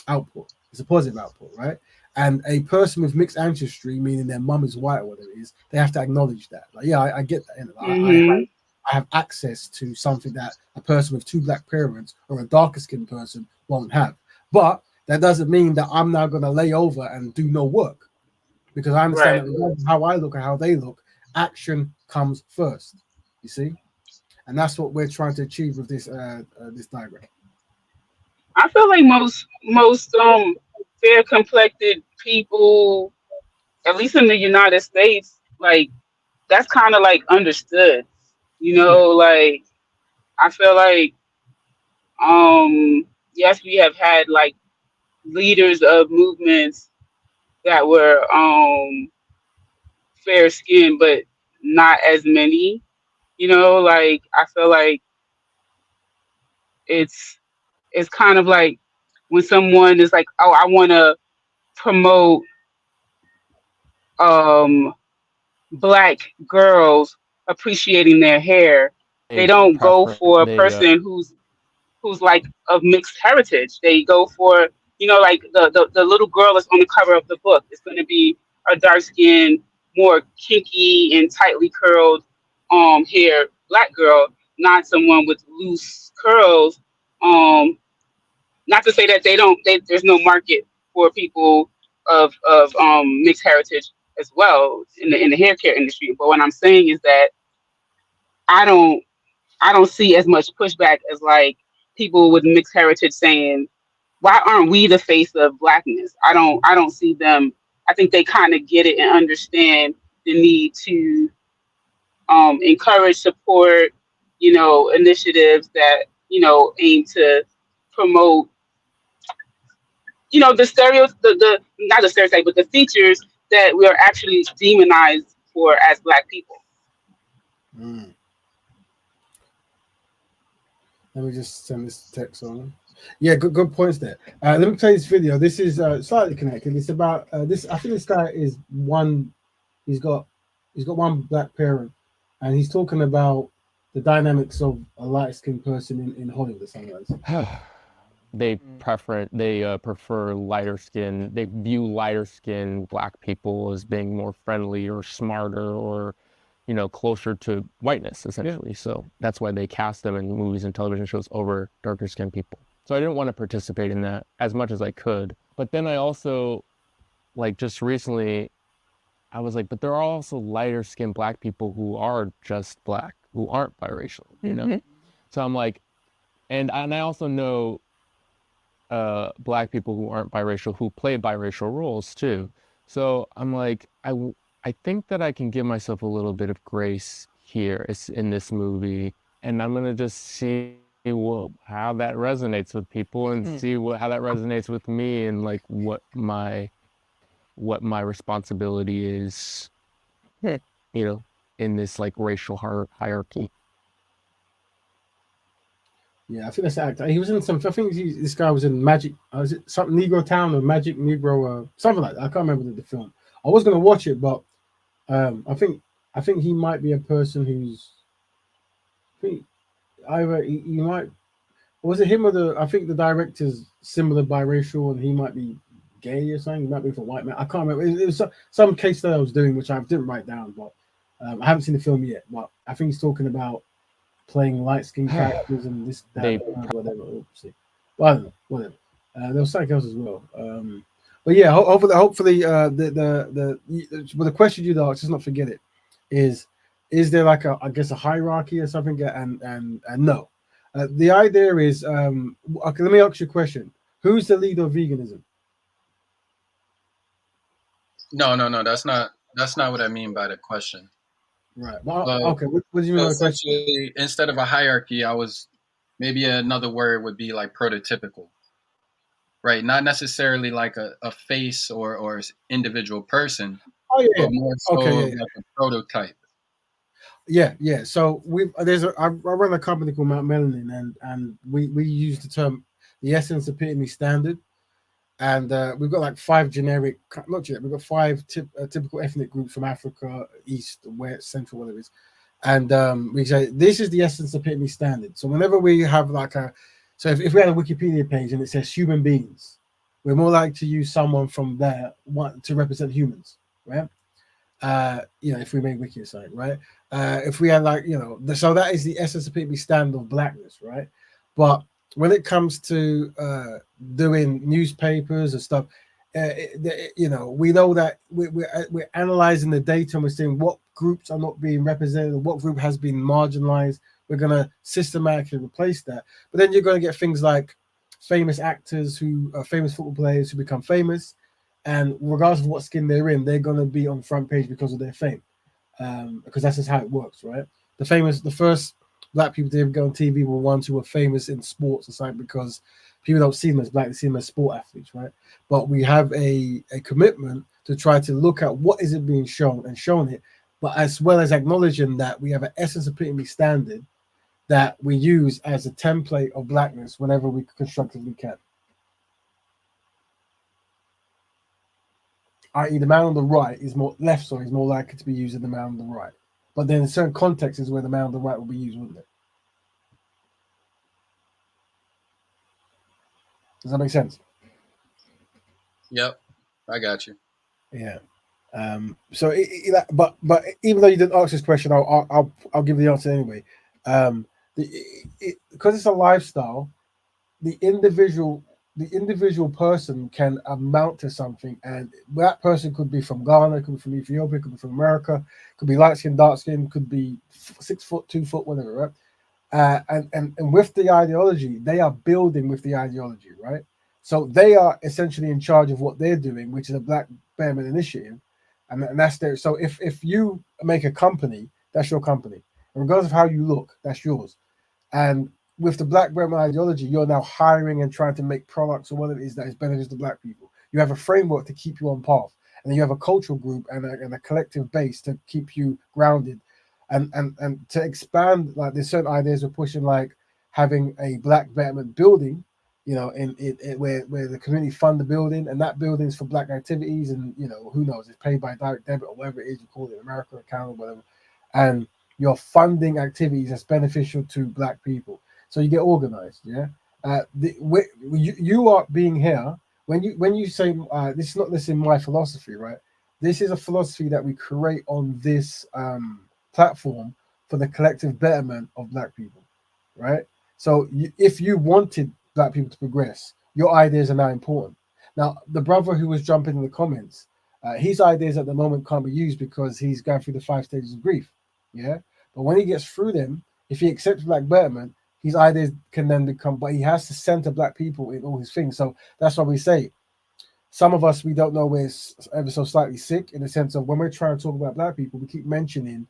output. It's a positive output, right? And a person with mixed ancestry, meaning their mum is white or whatever it is, they have to acknowledge that. Like, yeah, I get that. I have access to something that a person with two black parents or a darker skinned person won't have. But that doesn't mean that I'm now going to lay over and do no work, because I understand that regardless of how I look or how they look, action comes first. You see? And that's what we're trying to achieve with this this diagram. I feel like most fair complected people, at least in the United States, like that's kind of like understood. You Yeah. know, like I feel like yes, we have had like leaders of movements that were fair skinned, but not as many. You know, like I feel like it's it's kind of like when someone is like, oh, I want to promote um black girls appreciating their hair, A they don't go prefer for a they person who's like of mixed heritage. They go for, you know, like the little girl that's on the cover of the book is going to be a dark skinned, more kinky and tightly curled hair black girl, not someone with loose curls. Not to say that there's no market for people of mixed heritage as well in the hair care industry. But what I'm saying is that I don't I don't see as much pushback as like people with mixed heritage saying, why aren't we the face of blackness? I don't see them. I think they kind of get it and understand the need to encourage, support, you know, initiatives that, you know, aim to promote, you know, the the not the stereotype, but the features that we are actually demonized for as black people. Mm. Let me just send this text on. Yeah, good points there. Let me play this video. This is slightly connected. It's about this. I think this guy is one. He's got one black parent, and he's talking about the dynamics of a light skinned person in Hollywood or something like that. they prefer lighter skin. They view lighter skin black people as being more friendly or smarter or, you know, closer to whiteness essentially. So that's why they cast them in movies and television shows over darker skinned people. So I didn't want to participate in that as much as I could. But then I also, like, just recently I was like, but there are also lighter skinned black people who are just black, who aren't biracial, you know? So I'm like, and I also know black people who aren't biracial who play biracial roles too. So I'm like, I think that I can give myself a little bit of grace here in this movie, and I'm gonna just see how that resonates with people and see how that resonates with me, and like what my responsibility is, you know, in this like racial hierarchy. Yeah, I think that's the actor. He was in some. I think this guy was in Magic. Was it something Negro Town or Magic Negro? Something like that. I can't remember the film. I was gonna watch it, but I think he might be a person who's. I think either he might. Was it him or the? I think the director's similar biracial, and he might be gay or something. He might be for white man. I can't remember. It was some case that I was doing, which I didn't write down, but I haven't seen the film yet. But I think he's talking about playing light skinned characters and this, that, They- whatever. Oopsie. Well, I don't know, whatever. There was something else as well. But yeah, hopefully, well, the question you'd ask, just not forget it, is there like I guess a hierarchy or something? And no, the idea is, okay, let me ask you a question: who's the leader of veganism? No, that's not what I mean by the question. Right. Well, So, okay. What do you mean so by the question? essentially, instead of a hierarchy, I was maybe another word would be like prototypical, right? Not necessarily like a face or individual person, Oh yeah. but more Okay. so Yeah. like a prototype. Yeah. So I run a company called Mount Melanin, and we use the term the essence epitome standard, and we've got like five generic, not generic, we've got five typical ethnic groups from Africa, East, West, Central, whatever it is, and we say this is the essence epitome standard. So whenever we have like so if we had a Wikipedia page and it says human beings, we're more likely to use someone from there to represent humans, right? If we make wiki site, right? If we had like, so that is the essence of people stand of blackness, right? But when it comes to doing newspapers and stuff, we know that we're analyzing the data and we're seeing what groups are not being represented, what group has been marginalized. We're going to systematically replace that. But then you're going to get things like famous actors who are famous football players who become famous, and regardless of what skin they're in, they're gonna be on the front page because of their fame, because that's just how it works, right? The first black people to ever go on TV were ones who were famous in sports or something, because people don't see them as black; they see them as sport athletes, right? But we have a commitment to try to look at what is it being shown and shown it, but as well as acknowledging that we have an essence epitome standard that we use as a template of blackness whenever we constructively can. I.e., the man on the right is more likely to be used than the man on the right. But then in certain contexts is where the man on the right will be used, wouldn't it? Does that make sense? Yep, I got you. Yeah. So, but even though you didn't ask this question, I'll give the answer anyway. Because it's a lifestyle, the individual person can amount to something, and that person could be from Ghana, could be from Ethiopia, could be from America, could be light skin, dark skin, could be 6 foot, 2 foot, whatever, right? And with the ideology, they are building with the ideology, right? So they are essentially in charge of what they're doing, which is a Black Betterment initiative, and that's their. So if you make a company, that's your company, and regardless of how you look, that's yours. And with the Black Betterment ideology, you're now hiring and trying to make products or what it is that is beneficial to Black people. You have a framework to keep you on path, and then you have a cultural group and a collective base to keep you grounded, and to expand. Like there's certain ideas we're pushing, like having a Black Betterment building, in where the community fund the building, and that building is for Black activities, and who knows, it's paid by direct debit or whatever it is you call it, America account or whatever, and you're funding activities that's beneficial to Black people. So you get organized, yeah. You are being here when you say this is not this in my philosophy, right? This is a philosophy that we create on this platform for the collective betterment of Black people, right? So if you wanted Black people to progress, your ideas are now important. Now, the brother who was jumping in the comments, his ideas at the moment can't be used because he's going through the 5 stages of grief, yeah. But when he gets through them, if he accepts Black betterment, his ideas can then become, but he has to center Black people in all his things. So that's why we say some of us, we don't know we're ever so slightly sick, in the sense of when we're trying to talk about Black people, we keep mentioning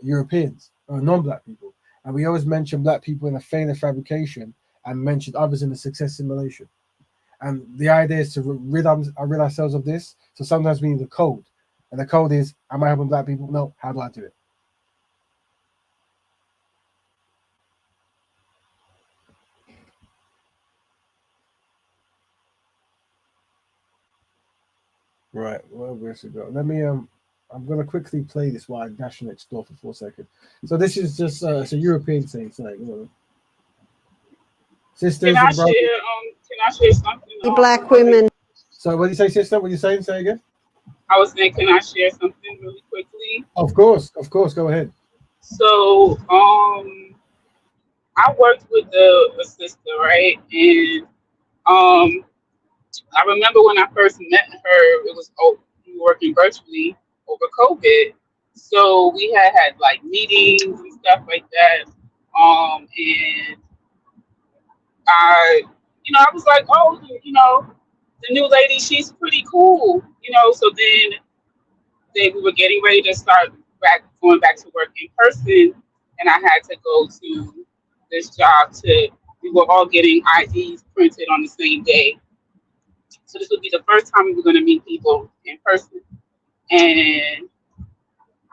Europeans or non-Black people. And we always mention Black people in a failure fabrication and mention others in a success simulation. And the idea is to rid ourselves of this. So sometimes we need the code. And the code is, am I helping Black people? No. How do I do it? Right, where should go? Let me I'm gonna quickly play this while I dash next door for 4 seconds. So this is just it's a European thing, so sisters and brothers. Can I share something? Black women. So what do you say, sister? What are you saying? Say again. I was saying, can I share something really quickly? Of course, go ahead. So, I worked with a sister, right? And I remember when I first met her, it was we were working virtually over COVID. So we had like meetings and stuff like that. And I was like, oh, the new lady, she's pretty cool, So then we were getting ready to start going back to work in person, and I had to go to this job we were all getting IDs printed on the same day. So this would be the first time we were going to meet people in person. And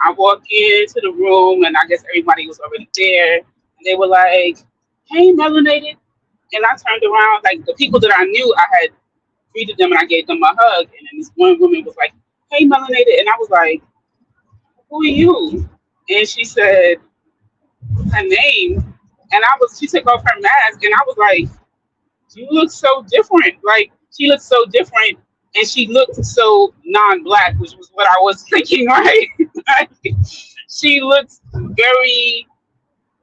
I walked into the room, and I guess everybody was already there. And they were like, hey, melanated. And I turned around, like the people that I knew, I had greeted them and I gave them a hug. And then this one woman was like, hey, melanated. And I was like, who are you? And she said her name. And she took off her mask, and I was like, you look so different. Like, she looked so different, and she looked so non-black, which was what I was thinking, right? Like, she looked very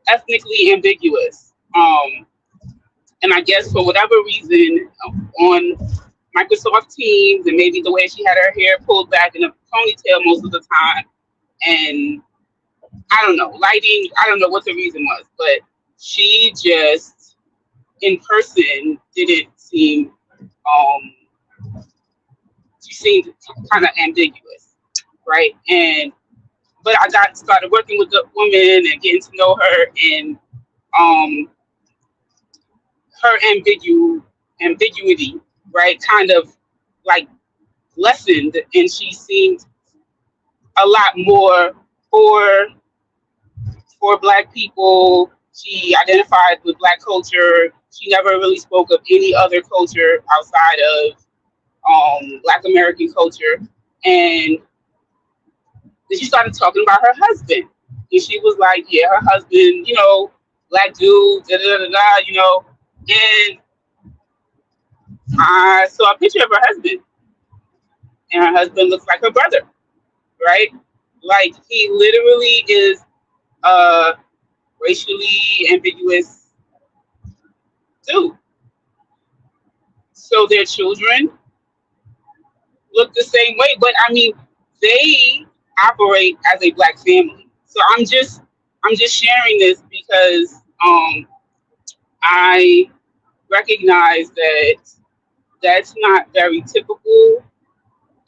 ethnically ambiguous. And I guess for whatever reason, on Microsoft Teams, and maybe the way she had her hair pulled back in a ponytail most of the time, and I don't know, lighting, I don't know what the reason was, but she just, in person, didn't seem, she seemed kind of ambiguous, right? But I started working with the woman and getting to know her, and her ambiguity, right, kind of like lessened, and she seemed a lot more for Black people. She identified with Black culture. She never really spoke of any other culture outside of Black American culture. And then she started talking about her husband. And she was like, yeah, her husband, Black dude, da da da da, And I saw a picture of her husband. And her husband looks like her brother, right? Like, he literally is racially ambiguous dude. So their children look the same way, but I mean, they operate as a Black family. So I'm just sharing this because I recognize that that's not very typical,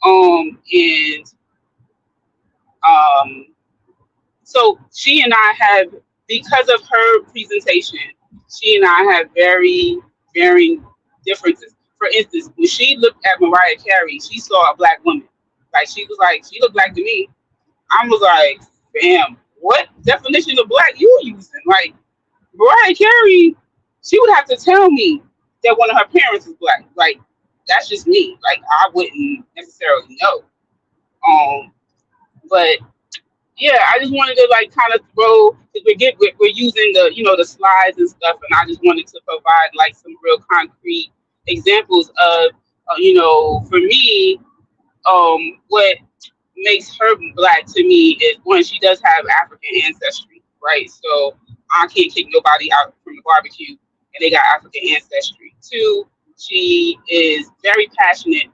and so she and I have, because of her presentation, she and I have very varying differences. For instance, when she looked at Mariah Carey, she saw a Black woman. Like, she was like, she looked Black to me. I was like, damn, what definition of Black you using? Like, Mariah Carey, she would have to tell me that one of her parents is Black. Like, that's just me. Like, I wouldn't necessarily know. But yeah, I just wanted to like kind of throw, because we're using the slides and stuff, and I just wanted to provide like some real concrete examples of for me, what makes her Black to me is, one, she does have African ancestry, right? So I can't kick nobody out from the barbecue and they got African ancestry. Two, she is very passionate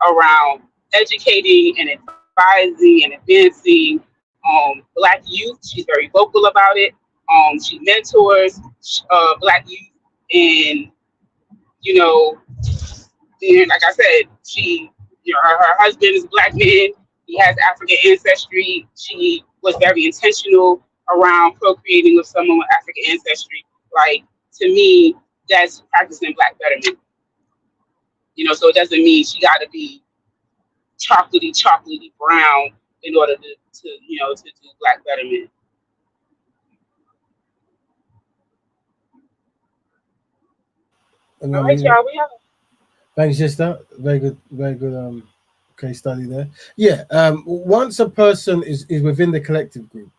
around educating and advising and advancing Black youth. She's very vocal about it. She mentors Black youth, and and like I said, she, her husband is a Black man. He has African ancestry. She was very intentional around procreating with someone with African ancestry. Like, to me, that's practicing Black betterment. So it doesn't mean she got to be chocolatey brown in order to do Black betterment. All right, y'all. We have. Thanks, sister. Very good case study there. Yeah. Once a person is within the collective group,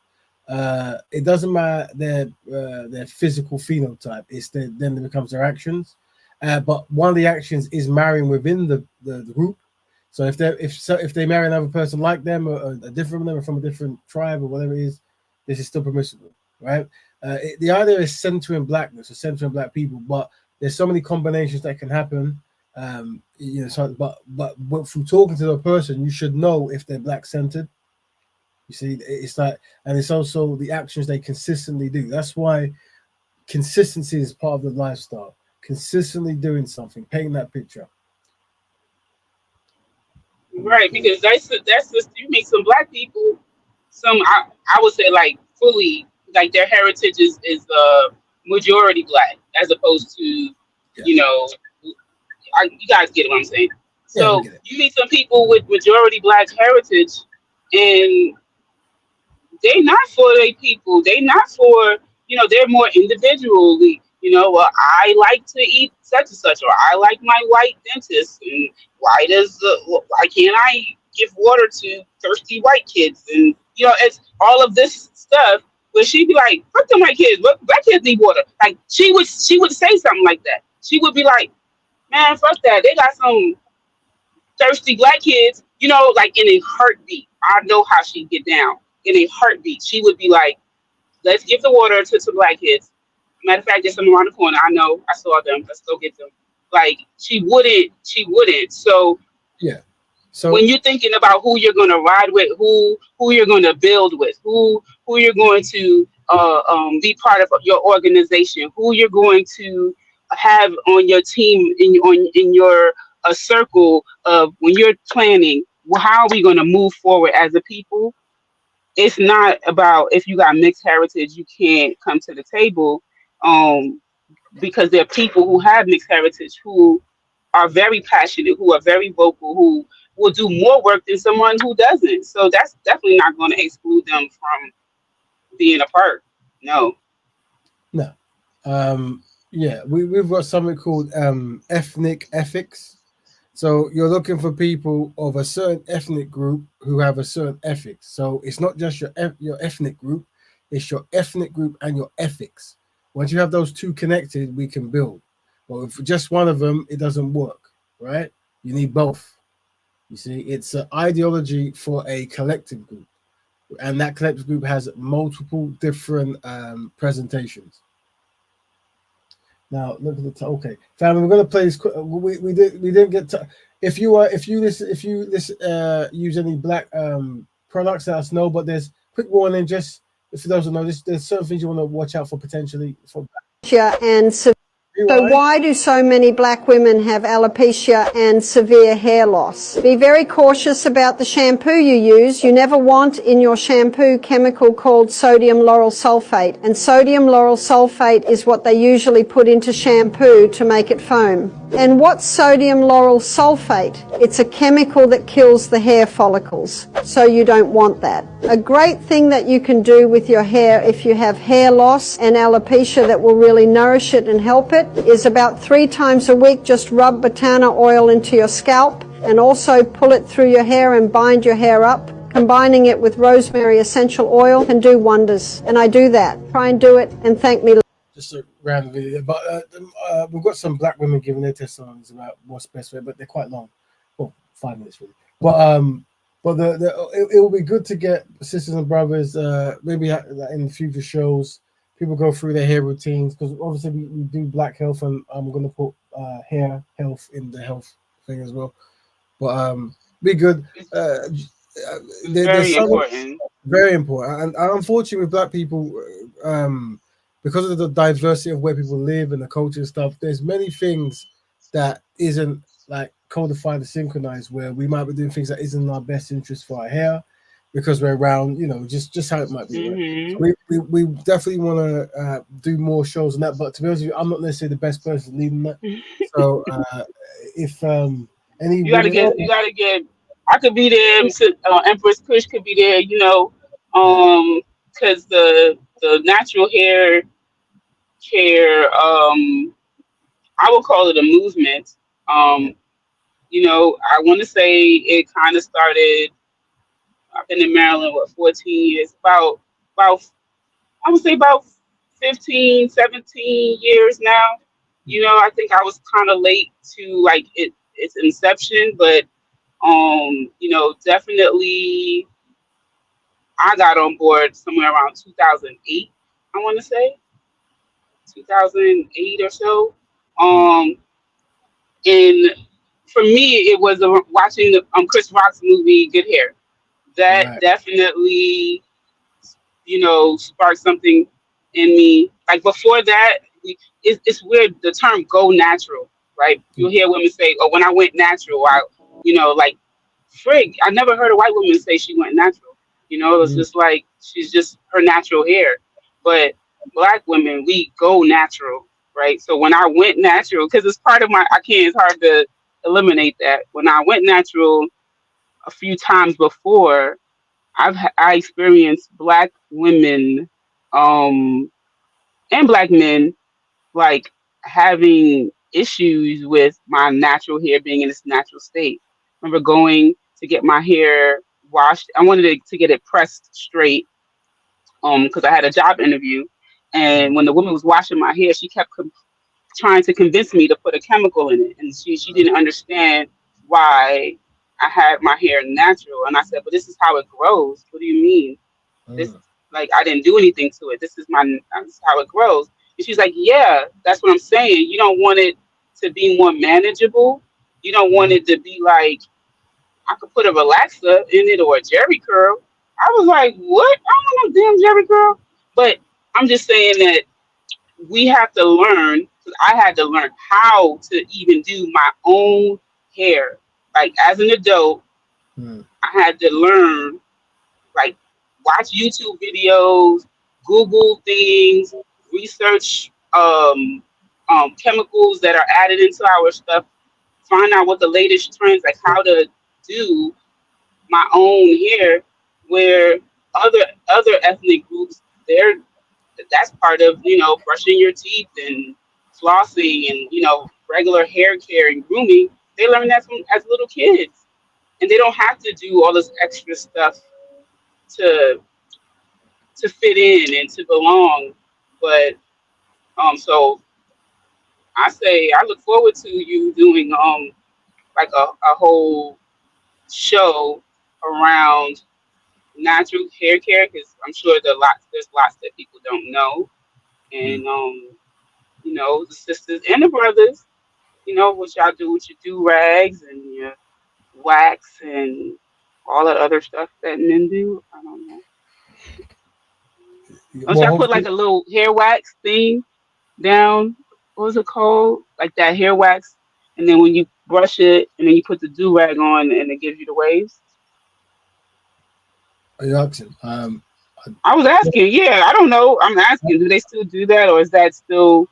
it doesn't matter their physical phenotype. It's then it becomes their actions. But one of the actions is marrying within the group. So if they marry another person like them or a different them or from a different tribe or whatever it is, this is still permissible, right? The idea is centering blackness or centering black people, but there's so many combinations that can happen. So, but through talking to the person, you should know if they're black centered. You see, it's like, and it's also the actions they consistently do. That's why consistency is part of the lifestyle. Consistently doing something, painting that picture. Right, because that's just you meet some black people, I would say like fully like their heritage is majority black as opposed to you guys get what I'm saying. Yeah, we So get it. you meet some people with majority black heritage, and they not for their people. They not for they're more individually. Well, I like to eat such and such, or I like my white dentist, and why can't I give water to thirsty white kids? And it's all of this stuff. But she'd be like, "Fuck them white kids. What black kids need water?" Like she would say something like that. She would be like, "Man, fuck that. They got some thirsty black kids." Like in a heartbeat. I know how she'd get down. In a heartbeat, she would be like, "Let's give the water to some black kids. Matter of fact, there's some around the corner. I know. I saw them. Let's go get them." Like she wouldn't. She wouldn't. So Yeah. So when you're thinking about who you're going to ride with, who you're going to build with, who you're going to be part of your organization, who you're going to have on your team in your circle of when you're planning, how are we going to move forward as a people? It's not about if you got mixed heritage, you can't come to the table, because there are people who have mixed heritage who are very passionate, who are very vocal, who will do more work than someone who doesn't. So that's definitely not going to exclude them from being a part. No. no. Yeah, we've got something called ethnic ethics. So you're looking for people of a certain ethnic group who have a certain ethics. So it's not just your ethnic group, it's your ethnic group and your ethics. Once you have those two connected, we can build. But if just one of them, it doesn't work, right? You need both. You see, it's an ideology for a collective group, and that collective group has multiple different presentations. Now look at the time. Okay, family, we're gonna play this. We didn't get to. If you use any black products, let us know. But there's quick warning, just for those who know this. There's certain things you want to watch out for potentially for. And so why do so many black women have alopecia and severe hair loss? Be very cautious about the shampoo you use. You never want in your shampoo chemical called sodium lauryl sulfate. And sodium lauryl sulfate is what they usually put into shampoo to make it foam. And what's sodium lauryl sulfate? It's a chemical that kills the hair follicles, so you don't want that. A great thing that you can do with your hair if you have hair loss and alopecia that will really nourish it and help it is about 3 times a week just rub botana oil into your scalp and also pull it through your hair and bind your hair up. Combining it with rosemary essential oil can do wonders, and I do that. Try and do it and thank me. Just a random video, but we've got some black women giving their testimonies about what's best way, but they're quite long. Well, 5 minutes really. But it will be good to get sisters and brothers, maybe in future shows, people go through their hair routines, because obviously we do black health, and I'm going to put hair health in the health thing as well. But be good. Very important. Very important, and unfortunately with black people, because of the diversity of where people live and the culture and stuff, there's many things that isn't like codified and synchronized, where we might be doing things that isn't in our best interest for our hair because we're around, just how it might be. Mm-hmm. Right? So we definitely want to do more shows on that, but to be honest with you, I'm not necessarily the best person leading that. So if any you gotta get I could be there, Empress Kush could be there, because the natural hair care, I would call it a movement. I want to say it kind of started. I've been in Maryland, 14 years? About I would say about 15, 17 years now. I think I was kind of late to like its inception, but definitely I got on board somewhere around 2008. I want to say 2008 or so. Um, and for me, it was watching the Chris Rock's movie Good Hair. That Right. definitely sparked something in me. Like before that, it's weird the term "go natural," right? You'll hear women say, "Oh, when I went natural, like frig." I never heard a white woman say she went natural. It was just like she's just her natural hair. But black women, we go natural, right? So when I went natural, because it's part of my, I can't. It's hard to eliminate that. When I went natural a few times before, I experienced black women, um, and black men like having issues with my natural hair being in its natural state. I remember going to get my hair washed. I wanted to get it pressed straight, because I had a job interview, and when the woman was washing my hair, she kept trying to convince me to put a chemical in it, and she didn't understand why I had my hair natural. And I said, "But this is how it grows. What do you mean? This, like, I didn't do anything to it. This is how it grows." And she's like, "Yeah, that's what I'm saying. You don't want it to be more manageable. You don't want it to be like I could put a relaxer in it or a Jerry curl." I was like, "What? I don't want no damn Jerry curl." But I'm just saying that we have to learn. 'Cause I had to learn how to even do my own hair. Like as an adult, I had to learn, like, watch YouTube videos, Google things, research chemicals that are added into our stuff, find out what the latest trends, like how to do my own hair. Where other ethnic groups, that's part of brushing your teeth and flossing and regular hair care and grooming. They learn that from as little kids, and they don't have to do all this extra stuff to fit in and to belong. But so I say I look forward to you doing like a whole show around natural hair care, because I'm sure there's lots that people don't know. And the sisters and the brothers, what y'all do with your do rags and your wax and all that other stuff that men do. I don't know. Don't Well, y'all put like hopefully, a little hair wax thing down? What was it called? Like that hair wax, and then when you brush it, and then you put the do rag on, and it gives you the waves. are you asking? I was asking. Yeah, I don't know. I'm asking. Do they still do that, or is that still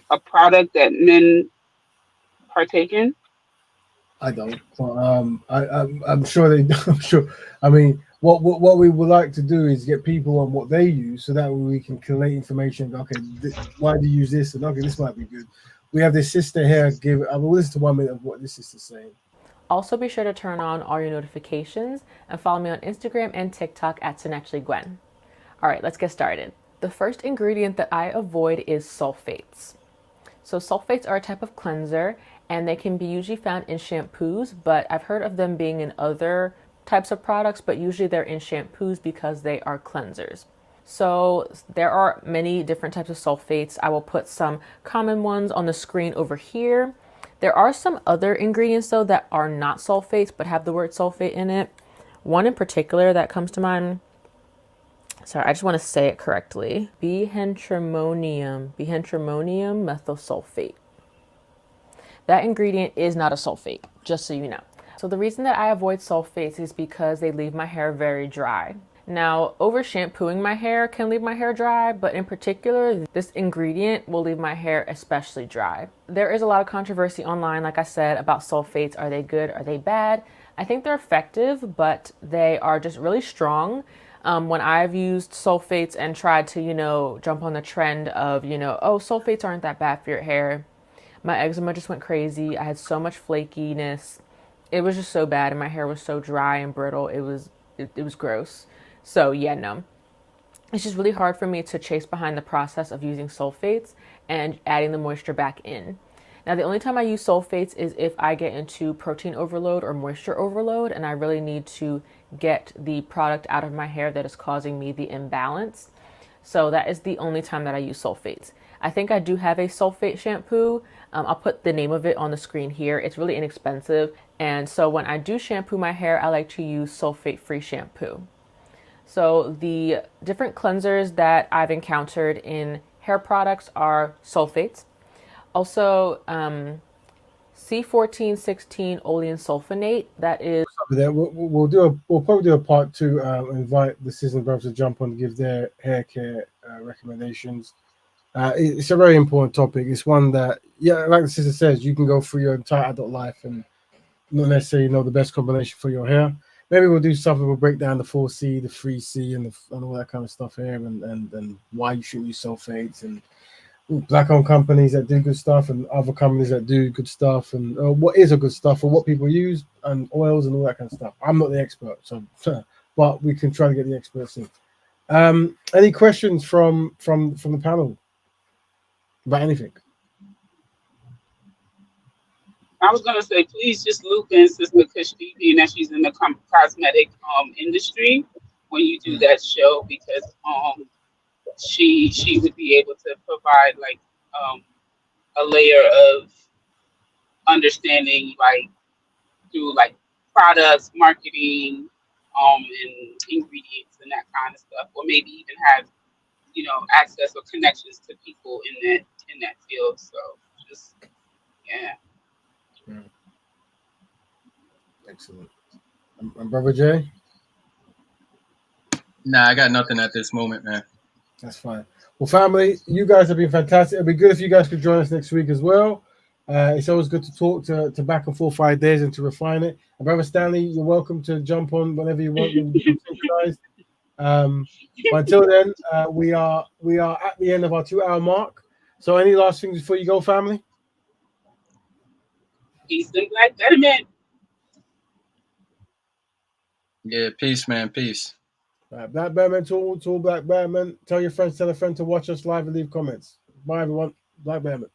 a product that men partake in? I don't. But, I'm sure they. I'm sure. I mean, what we would like to do is get people on what they use, so that way we can collate information. Okay, why do you use this? And okay, this might be good. We have this sister here. I will listen to 1 minute of what this sister's saying. Also, be sure to turn on all your notifications and follow me on Instagram and TikTok at SinactuallyGwen. All right, let's get started. The first ingredient that I avoid is sulfates. So sulfates are a type of cleanser, and they can be usually found in shampoos, but I've heard of them being in other types of products, but usually they're in shampoos because they are cleansers. So there are many different types of sulfates. I will put some common ones on the screen over here. There are some other ingredients though that are not sulfates but have the word sulfate in it. One in particular that comes to mind, sorry, I just want to say it correctly. Bihentrimonium methosulfate. That ingredient is not a sulfate, just so you know. So the reason that I avoid sulfates is because they leave my hair very dry. Now, over shampooing my hair can leave my hair dry, but in particular, this ingredient will leave my hair especially dry. There is a lot of controversy online, like I said, about sulfates. Are they good? Are they bad? I think they're effective, but they are just really strong. When I've used sulfates and tried to, jump on the trend of, oh, sulfates aren't that bad for your hair, My eczema just went crazy. I had so much flakiness. It was just so bad, and my hair was so dry and brittle. It was gross. So yeah, no. It's just really hard for me to chase behind the process of using sulfates and adding the moisture back in. Now, the only time I use sulfates is if I get into protein overload or moisture overload, and I really need to get the product out of my hair that is causing me the imbalance. So that is the only time that I use sulfates. I think I do have a sulfate shampoo. I'll put the name of it on the screen here. It's really inexpensive. And so when I do shampoo my hair, I like to use sulfate-free shampoo. So the different cleansers that I've encountered in hair products are sulfates. Also, C1416 olein sulfonate. That is. We'll probably do a part 2. Invite the Sizzling Brothers to jump on to give their hair care recommendations. It's a very important topic. It's one that, yeah, like the sister says, you can go through your entire adult life and not necessarily know the best combination for your hair. Maybe we'll do something. We'll break down the 4C, the 3C, and all that kind of stuff here, and why you shouldn't use sulfates, and black-owned companies that do good stuff, and other companies that do good stuff, and what is a good stuff, or what people use, and oils and all that kind of stuff. I'm not the expert, so but we can try to get the experts in. Any questions from the panel about anything? I was gonna say, please just loop in Sister Kashfi, being that she's in the cosmetic industry, when you do that show, because she would be able to provide like a layer of understanding, like through like products, marketing, and ingredients and that kind of stuff, or maybe even have access or connections to people in that field. So just yeah. Excellent. And Brother Jay? Nah, I got nothing at this moment, man. That's fine. Well, family, you guys have been fantastic. It'd be good if you guys could join us next week as well. It's always good to talk to back and forth ideas and to refine it. And Brother Stanley, you're welcome to jump on whenever you want. We'll become synchronized. But until then, we are at the end of our 2-hour mark. So any last things before you go, family? Peace and black betterment. Yeah, peace, man. Peace. Black Betterment to all Black Betterment. Tell your friends, tell a friend to watch us live and leave comments. Bye, everyone. Black Betterment.